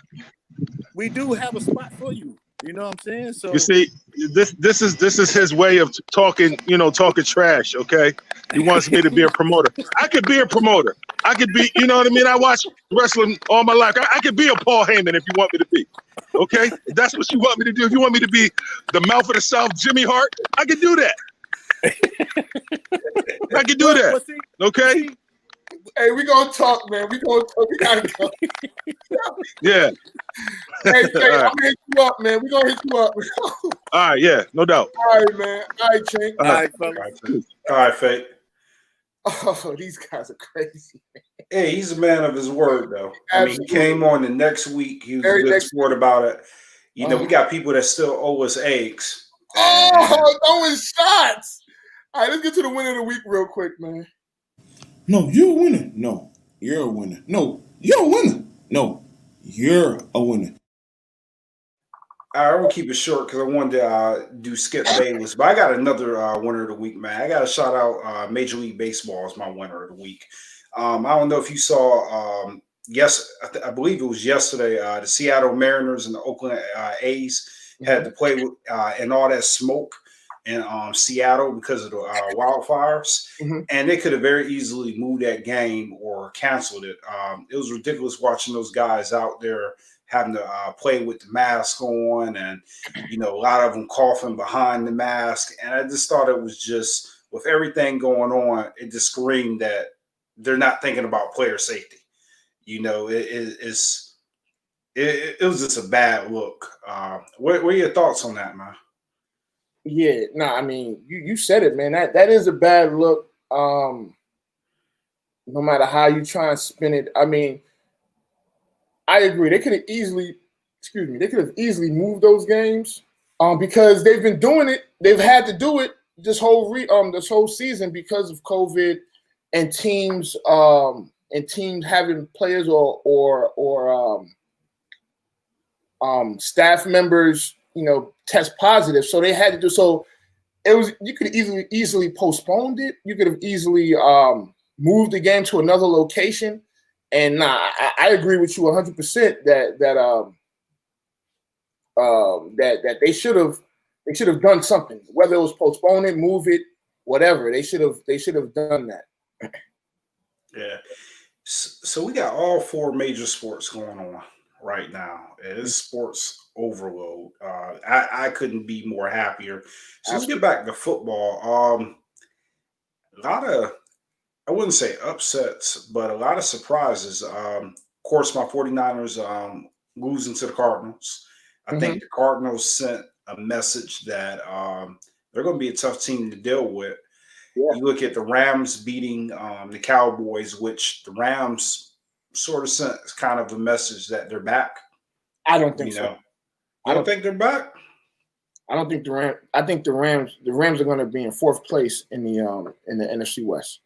We do have a spot for you. You know what I'm saying? So you see, this is his way of talking. You know, talking trash. Okay, he wants me to be a promoter. I could be a promoter. I could be. You know what I mean? I watch wrestling all my life. I could be a Paul Heyman if you want me to be. Okay, if that's what you want me to do. If you want me to be the mouth of the South, Jimmy Hart, I could do that. I could do that. Okay. Hey, we gonna talk, man. We gotta go. Yeah. Hey, I'm gonna hit you up, man. We gonna hit you up. All right, yeah, no doubt. All right, man. All right, Chink. All right, Fate. Oh, these guys are crazy. Hey, he's a man of his word, though. I mean, he came on the next week. He was a good sport about it. You know, we got people that still owe us eggs. Throwing shots. All right, let's get to the winner of the week real quick, man. No, you're a winner. No, you're a winner. No, you're a winner. No, you're a winner. I will keep it short because I wanted to do Skip Bayless, but I got another winner of the week, man. I got to shout out Major League Baseball as my winner of the week. I don't know if you saw, I believe it was yesterday, the Seattle Mariners and the Oakland A's had to play with and all that smoke in Seattle because of the wildfires, and they could have very easily moved that game or canceled it. It was ridiculous watching those guys out there having to play with the mask on, and a lot of them coughing behind the mask. And I just thought it was just, with everything going on, it just screamed that they're not thinking about player safety. It was just a bad look. What are your thoughts on that, man? Yeah, no, I mean, you said it, man. That is a bad look. No matter how you try and spin it. I mean, I agree. They could have easily moved those games because they've been doing it. They've had to do it this whole season because of COVID and teams having players or staff members, test positive. So they had to do so. You could easily postponed it. You could have easily moved the game to another location. And I agree with you 100% that they should have done something. Whether it was postpone it, move it, whatever. They should have done that. Yeah. So we got all four major sports going on right now. It is sports overload. I couldn't be more happier. So let's get back to football. A lot of, I wouldn't say upsets, but a lot of surprises. Of course, my 49ers losing to the Cardinals. I think the Cardinals sent a message that they're going to be a tough team to deal with. Yeah. You look at the Rams beating the Cowboys, which the Rams sort of sent kind of a message that they're back. I don't think so. I don't think they're back. I don't think the Rams. I think the Rams are going to be in fourth place in the NFC West.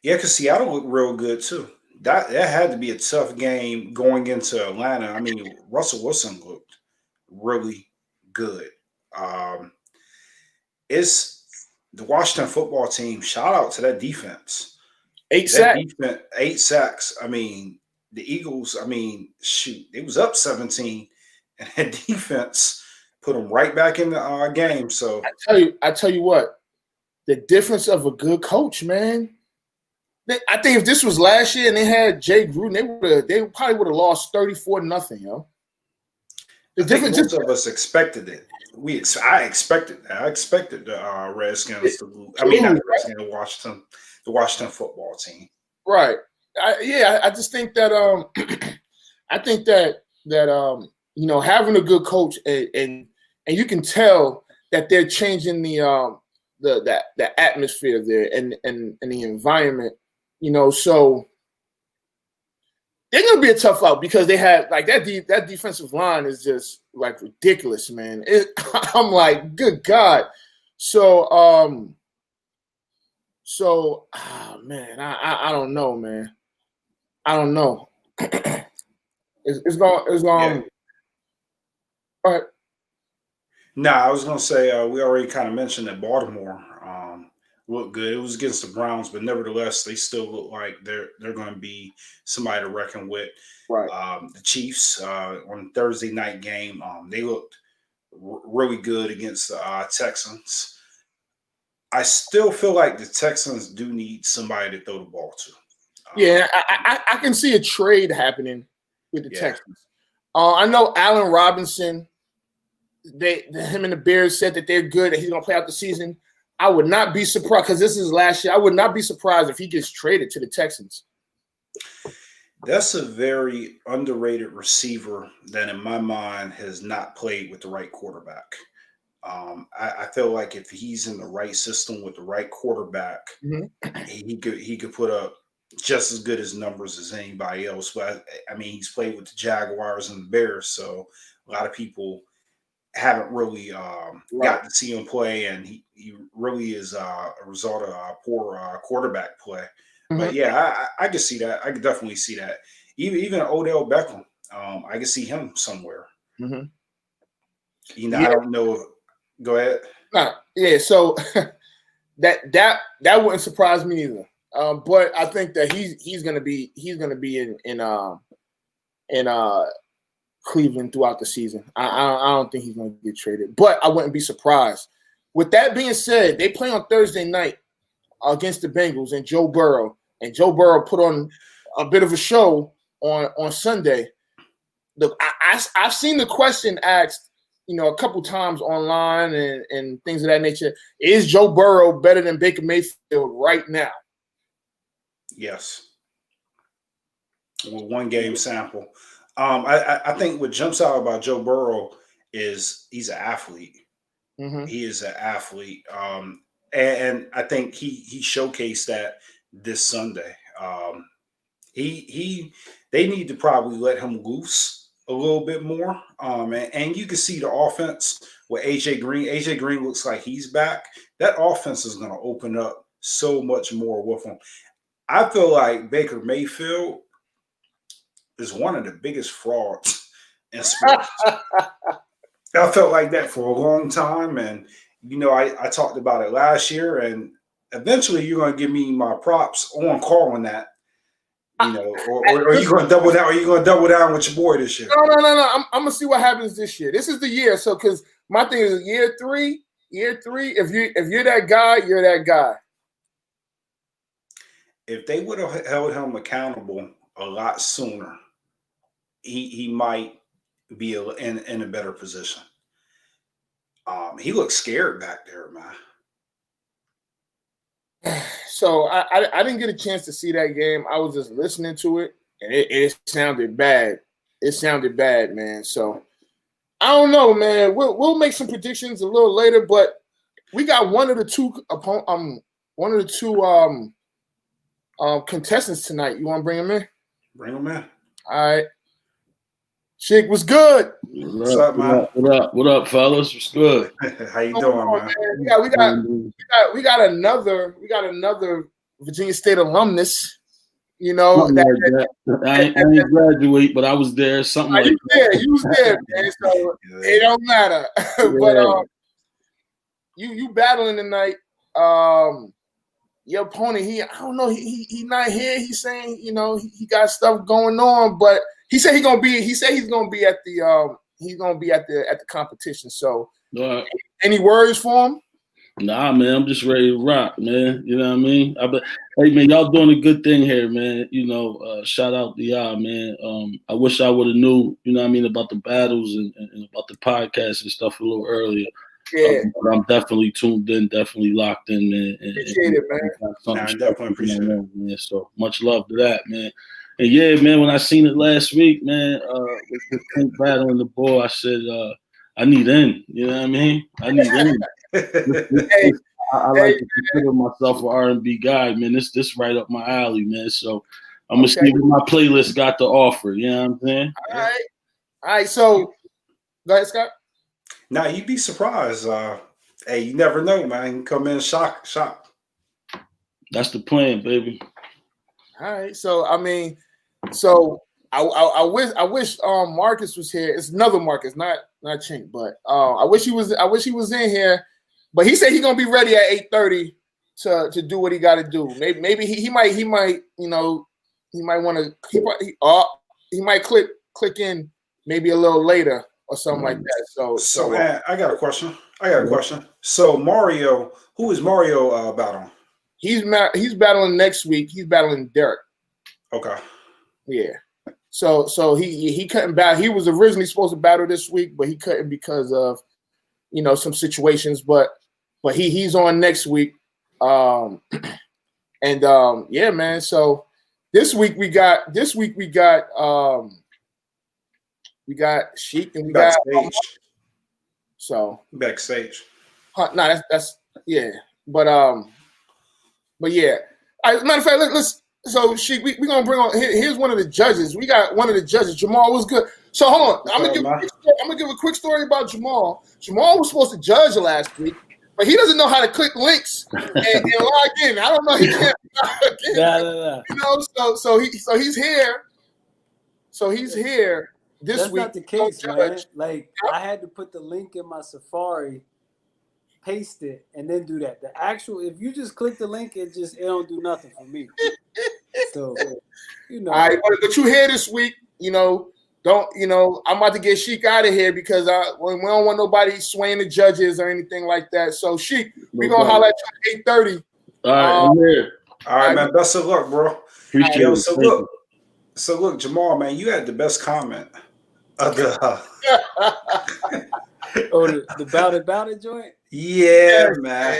Yeah, because Seattle looked real good too. That had to be a tough game going into Atlanta. I mean, Russell Wilson looked really good. It's the Washington football team. Shout out to that defense. 8 sacks. 8 sacks. I mean, the Eagles. I mean, shoot, it was up 17, and that defense put them right back in the game. So I tell you what, the difference of a good coach, man. I think if this was last year and they had Jay Gruden, they probably would have lost 34-0, yo. The difference most of us expected it. I expected that. I expected the Redskins to lose. I mean, not the Redskins, the Washington football team. Right. I just think that I think that having a good coach and you can tell that they're changing the atmosphere there and the environment, so they're gonna be a tough out because they had like that defensive line is just like ridiculous, man. I'm like, good God. So man, I don't know, man. I don't know. It's going. Yeah. All right. Nah, I was gonna say we already kind of mentioned that Baltimore looked good. It was against the Browns, but nevertheless, they still look like they're going to be somebody to reckon with. Right. The Chiefs on Thursday night game, they looked really good against the Texans. I still feel like the Texans do need somebody to throw the ball to. Yeah, I can see a trade happening with the Yeah. Texans. I know Allen Robinson. Him and the Bears said that they're good, that he's going to play out the season. I would not be surprised because this is last year. I would not be surprised if he gets traded to the Texans. That's a very underrated receiver that, in my mind, has not played with the right quarterback. I feel like if he's in the right system with the right quarterback, he could put up just as good as numbers as anybody else. But I mean, he's played with the Jaguars and the Bears, so a lot of people haven't really got to see him play, and he really is a result of poor quarterback play. But yeah, I can see that. I can definitely see that. Even Odell Beckham, I can see him somewhere. I don't know. Go ahead. Yeah, so that wouldn't surprise me either. But I think that he's gonna be in Cleveland throughout the season. I don't think he's gonna get traded, but I wouldn't be surprised. With that being said, they play on Thursday night against the Bengals and Joe Burrow put on a bit of a show on Sunday. I've seen the question asked, a couple times online and things of that nature. Is Joe Burrow better than Baker Mayfield right now? Yes. With one game sample. I think what jumps out about Joe Burrow is he's an athlete. He is an athlete. And I think he showcased that this Sunday. They need to probably let him loose a little bit more. And you can see the offense with AJ Green. AJ Green looks like he's back. That offense is going to open up so much more with him. I feel like Baker Mayfield is one of the biggest frauds in sports. I felt like that for a long time. And, I talked about it last year, and eventually you're going to give me my props on calling that. Or are you going to double down? Are you going to double down with your boy this year? No. I'm gonna see what happens this year. This is the year. So, because my thing is year three. If you're that guy, you're that guy. If they would have held him accountable a lot sooner, he might be in a better position. He looked scared back there, man. So I didn't get a chance to see that game. I was just listening to it, and it sounded bad. It sounded bad, man. So I don't know, man. We'll make some predictions a little later, but we got one of the two contestants tonight. You want to bring him in? Bring him in. All right. Chick, what's good? What's up, man? What up, fellas? What's good? How you doing, man? We got another Virginia State alumnus. I didn't graduate, but I was there. Something like that. You was there, man. So it don't matter. But you battling tonight. Your opponent, I don't know. He not here. He's saying, he got stuff going on, but he said he's gonna be at the competition. So, any words for him? Nah, man, I'm just ready to rock, man. You know what I mean? Hey, man, y'all doing a good thing here, man. Shout out to y'all, man. I wish I would have knew, about the battles and about the podcast and stuff a little earlier. Yeah. But I'm definitely tuned in, definitely locked in, man. Appreciate it, man. I definitely appreciate it. Man. So much love to that, man. And yeah, man, when I seen it last week, man, with the Pink battling the ball, I said, I need in. You know what I mean? I need in. I like to consider myself an R&B guy, man. This right up my alley, man. So I'm gonna see what my playlist got to offer. You know what I'm saying? All right. So, go ahead, Scott. Now you'd be surprised. Hey, you never know, man. You can come in shock. That's the plan, baby. All right. So I mean, I wish Marcus was here. It's another Marcus, not Chink, but I wish he was in here. But he said he's gonna be ready at 8:30 to do what he got to do. Maybe he might he might want to he might click in maybe a little later or something like that. So man, I got a question. So Mario, who is Mario battling? He's battling next week. He's battling Derek. Okay. Yeah. So he couldn't battle. He was originally supposed to battle this week, but he couldn't because of some situations. But he's on next week. Yeah, man. So this week we got Sheik and we backstage. got so backstage. No, that's yeah. But yeah. Matter of fact, let's. So Sheik, we gonna bring on. Here's one of the judges. We got one of the judges. Jamal was good. So hold on. I'm gonna give a quick story about Jamal. Jamal was supposed to judge last week, but he doesn't know how to click links and log in. I don't know. He can't log in. No. So he's here. So he's here this That's week. That's not the case, man. Like I had to put the link in my Safari, paste it, and then do that. The actual, if you just click the link, it don't do nothing for me. So, All right, but you here this week, don't, I'm about to get Sheik out of here because we don't want nobody swaying the judges or anything like that. So Sheik, we're going to holler at you at 8:30. All right, I'm here. All right, man. Best of luck, bro. Appreciate it. So look, Jamal, man, you had the best comment of the the Bout It joint? Yeah, man.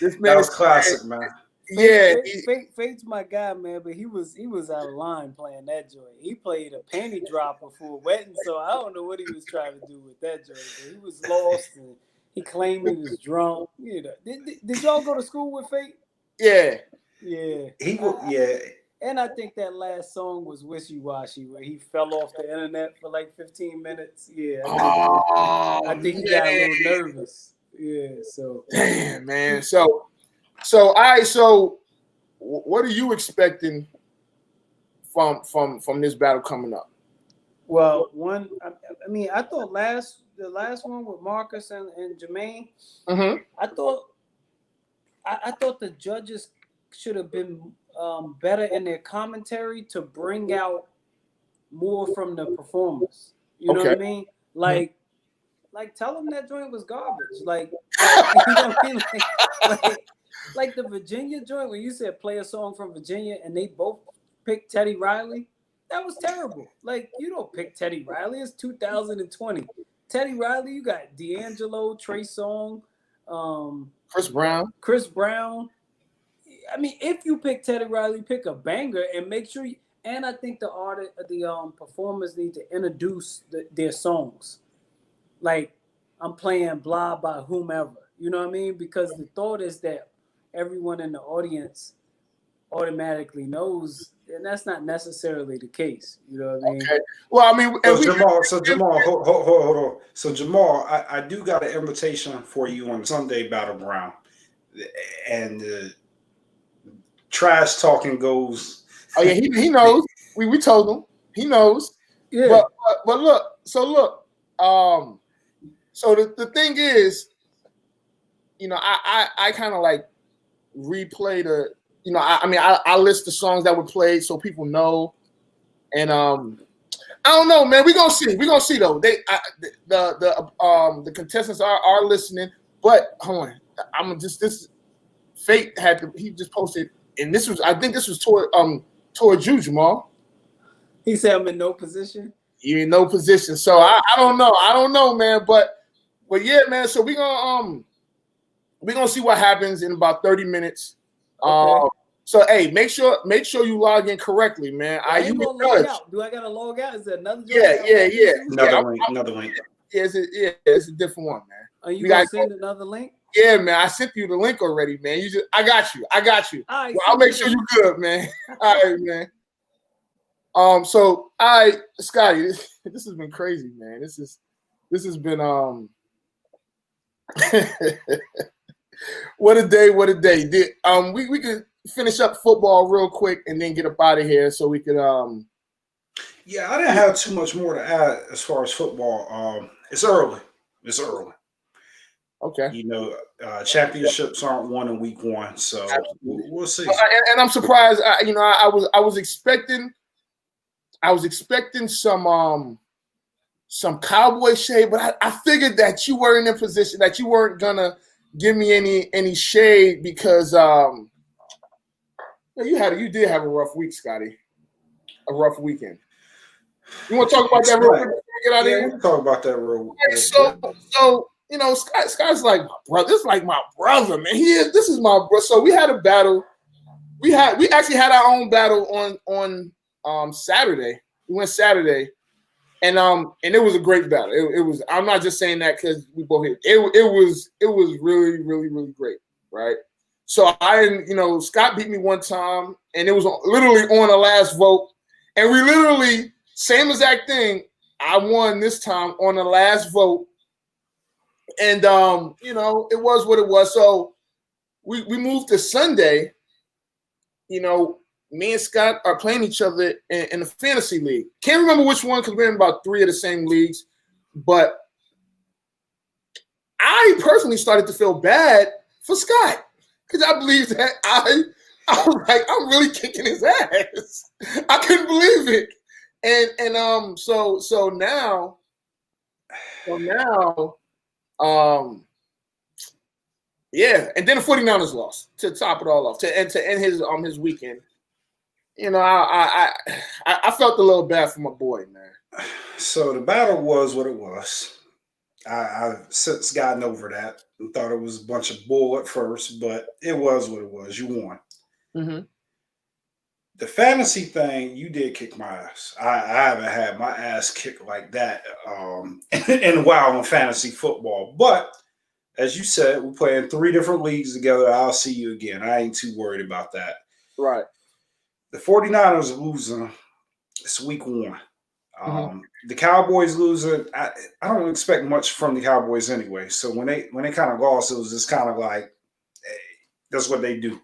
This that was classic, man. Yeah, Fate's my guy, man, but he was out of line playing that joint. He played a panty dropper for a wedding, so I don't know what he was trying to do with that joint. But he was lost and he claimed he was drunk. Did y'all go to school with Fate? Yeah. Yeah. And I think that last song was Wishy Washy, where he fell off the internet for like 15 minutes. Yeah. I think he got a little nervous. Yeah. So. Damn, man. So all right. So, what are you expecting from this battle coming up? Well, I thought the last one with Marcus and Jermaine. Mm-hmm. I thought the judges should have been better in their commentary to bring out more from the performers. You know what I mean? Like tell them that joint was garbage. Like you know what I mean? Like the Virginia joint when you said play a song from Virginia and they both picked Teddy Riley. That was terrible. Like you don't pick Teddy Riley. It's 2020. Teddy Riley, you got D'Angelo, Trey Songz, Chris Brown. I mean, if you pick Teddy Riley, pick a banger and make sure. And I think the performers need to introduce their songs. Like I'm playing Blah by whomever. You know what I mean? Because the thought is that everyone in the audience automatically knows, and that's not necessarily the case. You know what I mean? Okay. Well, I mean, Jamal, hold on. So Jamal, I do got an invitation for you on Sunday Battleground, and trash talking goes. Oh yeah, he knows. We told him. He knows. Yeah. But look. So the thing is, I kind of like replay the. I list the songs that were played so people know, and I don't know, man. We're gonna see though. The contestants are listening, but hold on. This Fate he just posted, and I think this was towards you, Jamal. He said I'm in no position. You're in no position, so I don't know, man. But But yeah, man. So we're gonna see what happens in about 30 minutes. Okay. So hey, make sure you log in correctly, man. I ain't gonna log out. Do I gotta log out? Is there another? Yeah. Another link. Yeah, it's a different one, man. Are you gonna send another link? Yeah, man. I sent you the link already, man. I got you. All right, I'll make sure you're good, man. All right, man. So Scotty, this has been crazy, man. This has been what a day. We could finish up football real quick and then get up out of here so we could Yeah, I didn't have too much more to add as far as football. It's early. Okay. You know, championships aren't won in week 1, so we'll see. And I'm surprised. I was expecting some Cowboy shade, but I figured that you were in a position that you weren't gonna give me any shade because you did have a rough week, Scotty. A rough weekend. You want to talk about that real quick before we get out of here? We'll talk about that real quick. So Scott's like my brother. This is like my brother, man. This is my brother. So we had a battle. We actually had our own battle on Saturday. We went Saturday, and it was a great battle. It was. I'm not just saying that because we both hit. It was really, really, really great, right? So Scott beat me one time, and it was literally on the last vote, and we literally same exact thing. I won this time on the last vote, and it was what it was. So we moved to Sunday. Me and Scott are playing each other in the fantasy league. Can't remember which one because we're in about 3 of the same leagues. But I personally started to feel bad for Scott because I believe that I was like, I'm really kicking his ass. I couldn't believe it. And so now, yeah. And then the 49ers lost to top it all off to end his weekend. I felt a little bad for my boy, man. So the battle was what it was. I've since gotten over that and thought it was a bunch of bull at first, but it was what it was. You won. Mm-hmm. The fantasy thing, you did kick my ass. I haven't had my ass kicked like that in a while in fantasy football. But as you said, we're playing 3 different leagues together. I'll see you again. I ain't too worried about that. Right. The 49ers are losing. It's week 1. The Cowboys losing. I don't expect much from the Cowboys anyway. So when they kind of lost, it was just kind of like, hey, that's what they do.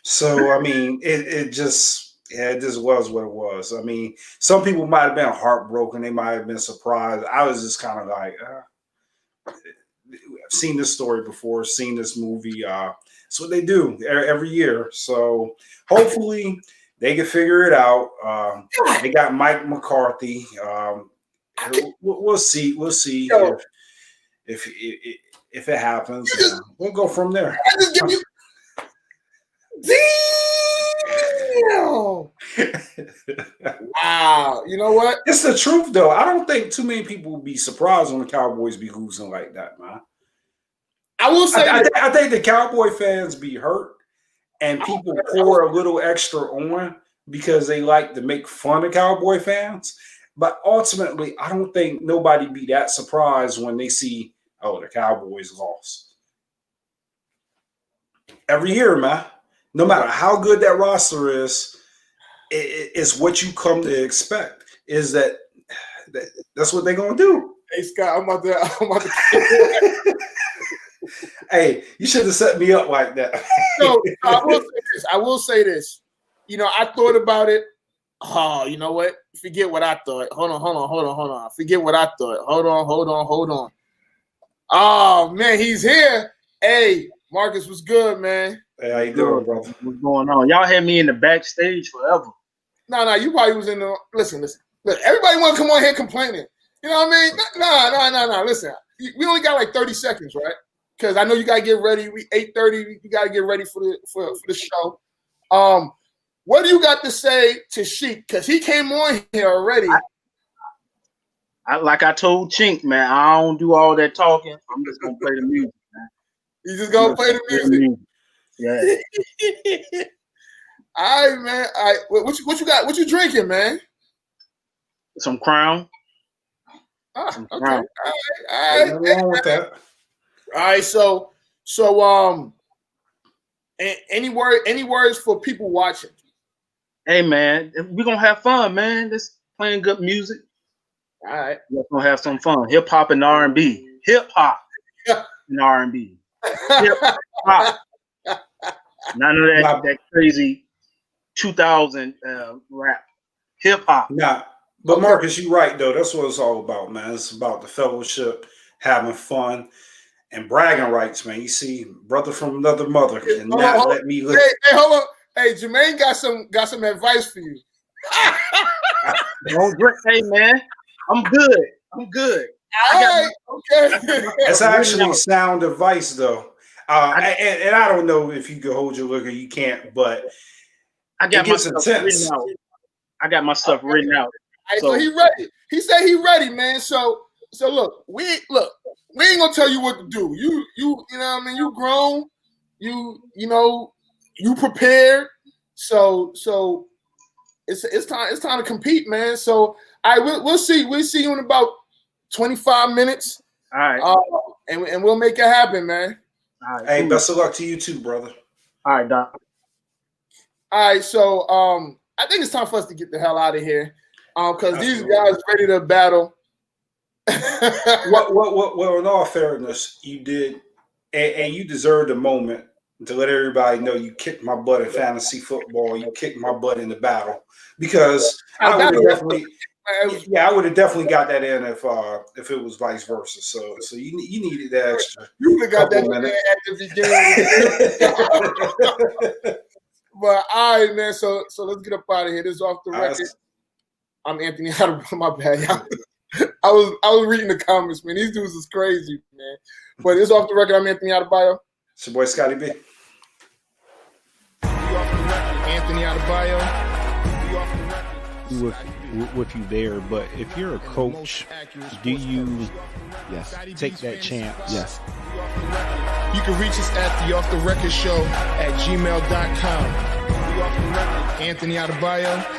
So I mean, it just was what it was. I mean, some people might have been heartbroken. They might have been surprised. I was just kind of like, I've seen this story before, seen this movie. It's what they do every year. So hopefully they can figure it out. They got Mike McCarthy. We'll see. We'll see if it happens. We'll go from there. Damn! Wow. You know what? It's the truth, though. I don't think too many people will be surprised when the Cowboys be losing like that, man. I will say I think the Cowboy fans be hurt and people pour a little extra on because they like to make fun of Cowboy fans. But ultimately, I don't think nobody be that surprised when they see, the Cowboys lost. Every year, man, no matter how good that roster is, it's what you come to expect. Is that's what they're gonna do? Hey Scott, I'm about to Hey, you should have set me up like that. No, I will say this. I thought about it. Oh, you know what? Forget what I thought. Hold on. Forget what I thought. Hold on. Oh man, he's here. Hey, Marcus, what's good, man? Hey, how you doing, brother? What's going on? Y'all had me in the backstage forever. No, you probably was in the listen. Look, everybody want to come on here complaining. You know what I mean? No. Listen, we only got like 30 seconds, right? Because I know you gotta get ready. We 8:30. You gotta get ready for the show. What do you got to say to Sheik? Because he came on here already. Like I told Chink, man, I don't do all that talking. I'm just gonna play the music, man. You just gonna play the music. Yeah. All right, man. All right. What you got? What you drinking, man? Some Crown. Okay. Crown. All right. Nothing wrong with that. All right. So, any words for people watching? Hey, man, we're gonna have fun, man. Just playing good music. All right. We're gonna have some fun. Hip hop and R&B. Hip hop and R&B. Hip hop. None of that crazy 2000 rap. Hip hop. Nah, but Marcus, you're right though. That's what it's all about, man. It's about the fellowship, having fun, and bragging rights, man. You see, brother from another mother cannot let me live. Hey, hold on. Hey, Jermaine got some advice for you. Don't drink, hey man. I'm good. Okay. It's actually sound advice though. And I don't know if you can hold your liquor, you can't, but I got my stuff written out. I got my stuff written out. So he ready. He said he ready, man. So look, we ain't gonna tell you what to do. You know what I mean? You grown. You prepared. So it's time to compete, man. So we'll see. We'll see you in about 25 minutes. All right. And we'll make it happen, man. All right. Hey, best of luck to you too, brother. All right, Doc. All right, so I think it's time for us to get the hell out of here. Because these guys ready to battle. Well, in all fairness, you did, and you deserved a moment to let everybody know you kicked my butt in fantasy football. You kicked my butt in the battle because I would have definitely got that in if it was vice versa. So you needed that extra. You would have got that in at the beginning. But all right, man. So let's get up out of here. This is Off the Record. I'm Anthony Adebayo. My bad. I was reading the comments, man. These dudes is crazy, man. But it's Off the Record. I'm Anthony Adebayo. It's your boy Scotty B. Anthony Adebayo. With you there, but if you're a coach, do you take that chance? Yes. You can reach us at the Off the Record Show at gmail.com. Anthony Adebayo.